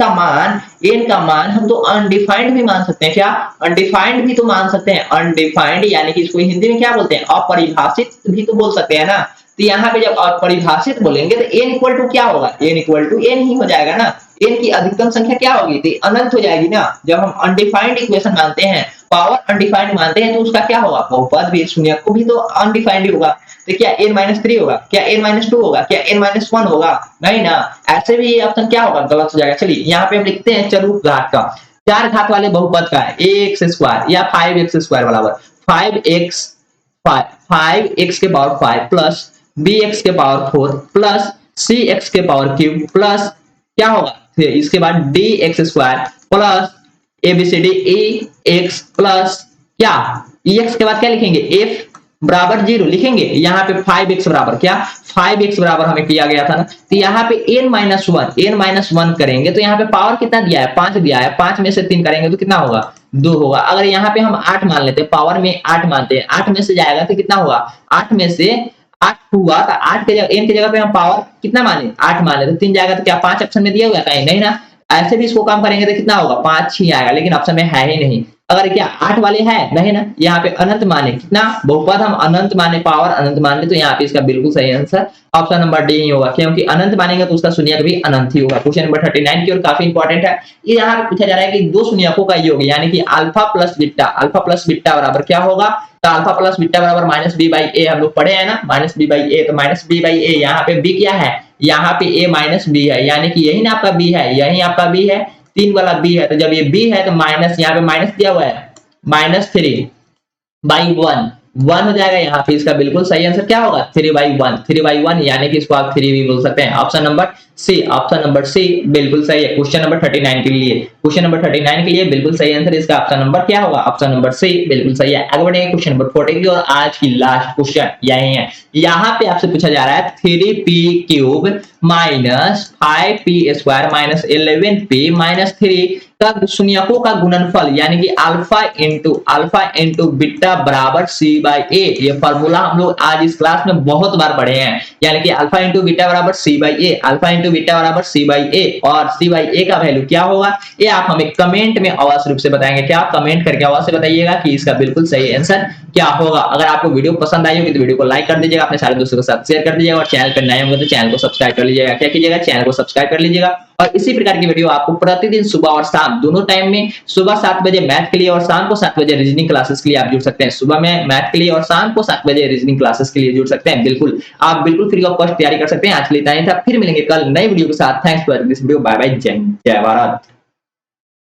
का मान हम तो अनडिफाइंड भी मान सकते हैं। क्या, अनडिफाइंड भी तो मान सकते हैं। अनडिफाइंड यानी कि इसको हिंदी में क्या बोलते हैं, अपरिभाषित भी तो बोल सकते हैं ना। तो यहाँ पे जब अपरिभाषित बोलेंगे तो n इक्वल टू क्या होगा, n इक्वल टू n ही हो जाएगा ना। n की अधिकतम संख्या क्या होगी, तो अनंत हो जाएगी ना। जब हम अनडिफाइंड इक्वेशन मानते हैं, पावर अनडिफाइंड मानते हैं, तो उसका क्या होगा, बहुपद भी शून्यक को भी तो अनडिफाइंड ही होगा। तो क्या n-3 होगा, क्या n-2 होगा, क्या n-1 होगा, नहीं ना। ऐसे भी ये ऑप्शन क्या होगा, गलत हो जाएगा। चलिए यहाँ पे हम लिखते हैं चरु घात का, 4 घात वाले बहुपद का ax स्क्वायर या 5x स्क्वायर बराबर 5x के पावर 5 प्लस bx के पावर 4 प्लस cx के पावर क्यूब प्लस क्या होगा, इसके बाद dx square plus abcd e x plus क्या एक्स के बाद क्या लिखेंगे, एफ बराबर 0 लिखेंगे। यहाँ पे 5x बराबर क्या, 5x बराबर हमें किया गया था ना, तो यहाँ पे n-1 करेंगे तो यहाँ पे पावर कितना दिया है, 5 दिया है, 5 में से 3 करेंगे तो कितना होगा, 2 होगा। अगर यहाँ पे हम 8 मान लेते हैं, पावर में 8 मानते हैं, 8 में से जाएगा तो कितना होगा, 8 में से 8 हुआ तो 8 के जगह, n की जगह पे हम पावर कितना माने, 8 माने, तो 3 जाएगा तो क्या 5 ऑप्शन में दिया हुआ है, कहीं नहीं ना। ऐसे भी इसको काम करेंगे तो कितना होगा, 5 ही आएगा, लेकिन ऑप्शन में है ही नहीं। अगर क्या 8 वाले है नहीं ना, यहाँ पे अनंत माने कितना, बहुपद हम अनंत माने, पावर अनंत माने, तो यहाँ पे इसका बिल्कुल सही आंसर ऑप्शन नंबर डी ही होगा, क्योंकि अनंत मानेंगे तो उसका शून्यक भी अनंत ही होगा। क्वेश्चन नंबर 39 की ओर काफी इंपॉर्टेंट है। ये यहाँ पे पूछा जा रहा है कि दो शून्यकों का योग यानी कि अल्फा प्लस बीटा बराबर क्या होगा, तो अल्फा प्लस बीटा बराबर माइनस बी बाई ए, हम लोग पढ़े हैं ना, माइनस बी बाई ए, तो माइनस बी बाई ए, यहाँ पे बी क्या है, यहाँ पे ए माइनस बी है, यानी कि यही ना आपका बी है, यही आपका बी है, 3 वाला बी है, तो जब ये बी है तो माइनस, यहाँ पे माइनस दिया हुआ है, -3/1 1 हो जाएगा। यहाँ पे इसका बिल्कुल सही आंसर क्या होगा, 3/1 यानी कि इसको आप 3 भी बोल सकते हैं। ऑप्शन नंबर सी बिल्कुल सही है क्वेश्चन नंबर 39 के लिए। क्वेश्चन नंबर 39 के लिए बिल्कुल सही आंसर इसका ऑप्शन नंबर क्या होगा, ऑप्शन नंबर सी बिल्कुल सही है। आगे बढ़ेंगे क्वेश्चन नंबर 40 की और आज की लास्ट क्वेश्चन यही है। यहाँ पे आपसे पूछा जा रहा है 3p³ minus 5p² minus 11p-3 का शून्यकों का गुणनफल यानी कि अल्फा इंटू बीटा बराबर c/a। ये फार्मूला हम लोग आज इस क्लास में बहुत बार पढ़े हैं, यानी कि अल्फा इंटू बीटा बराबर c/a, अल्फा इंटू बीटा बराबर c/a, और c/a का वैल्यू क्या होगा, ये आप हमें कमेंट में अवश्य रूप से बताएंगे। क्या आप कमेंट करके अवश्य बताइएगा कि इसका बिल्कुल सही आंसर क्या होगा। अगर आपको वीडियो पसंद आई होगी तो वीडियो को लाइक कर दीजिएगा, अपने सारे दोस्तों के साथ शेयर कर दीजिएगा, और चैनल पर नए होंगे तो चैनल को सब्सक्राइब कर लीजिएगा। क्या कीजिएगा, चैनल को सब्सक्राइब कर लीजिएगा, और इसी प्रकार की वीडियो आपको प्रतिदिन सुबह और शाम दोनों टाइम में, सुबह 7 बजे मैथ के लिए और शाम को 7 बजे रीजनिंग क्लासेस के लिए आप जुड़ सकते हैं। सुबह में मैथ के लिए और शाम को 7 बजे रीजनिंग क्लासेस के लिए जुड़ सकते हैं। बिल्कुल आप बिल्कुल फ्री ऑफ कॉस्ट तैयारी कर सकते हैं। आज के लिए इतना ही था, फिर मिलेंगे कल नई वीडियो के साथ। Thanks for this video, bye bye, जय भारत।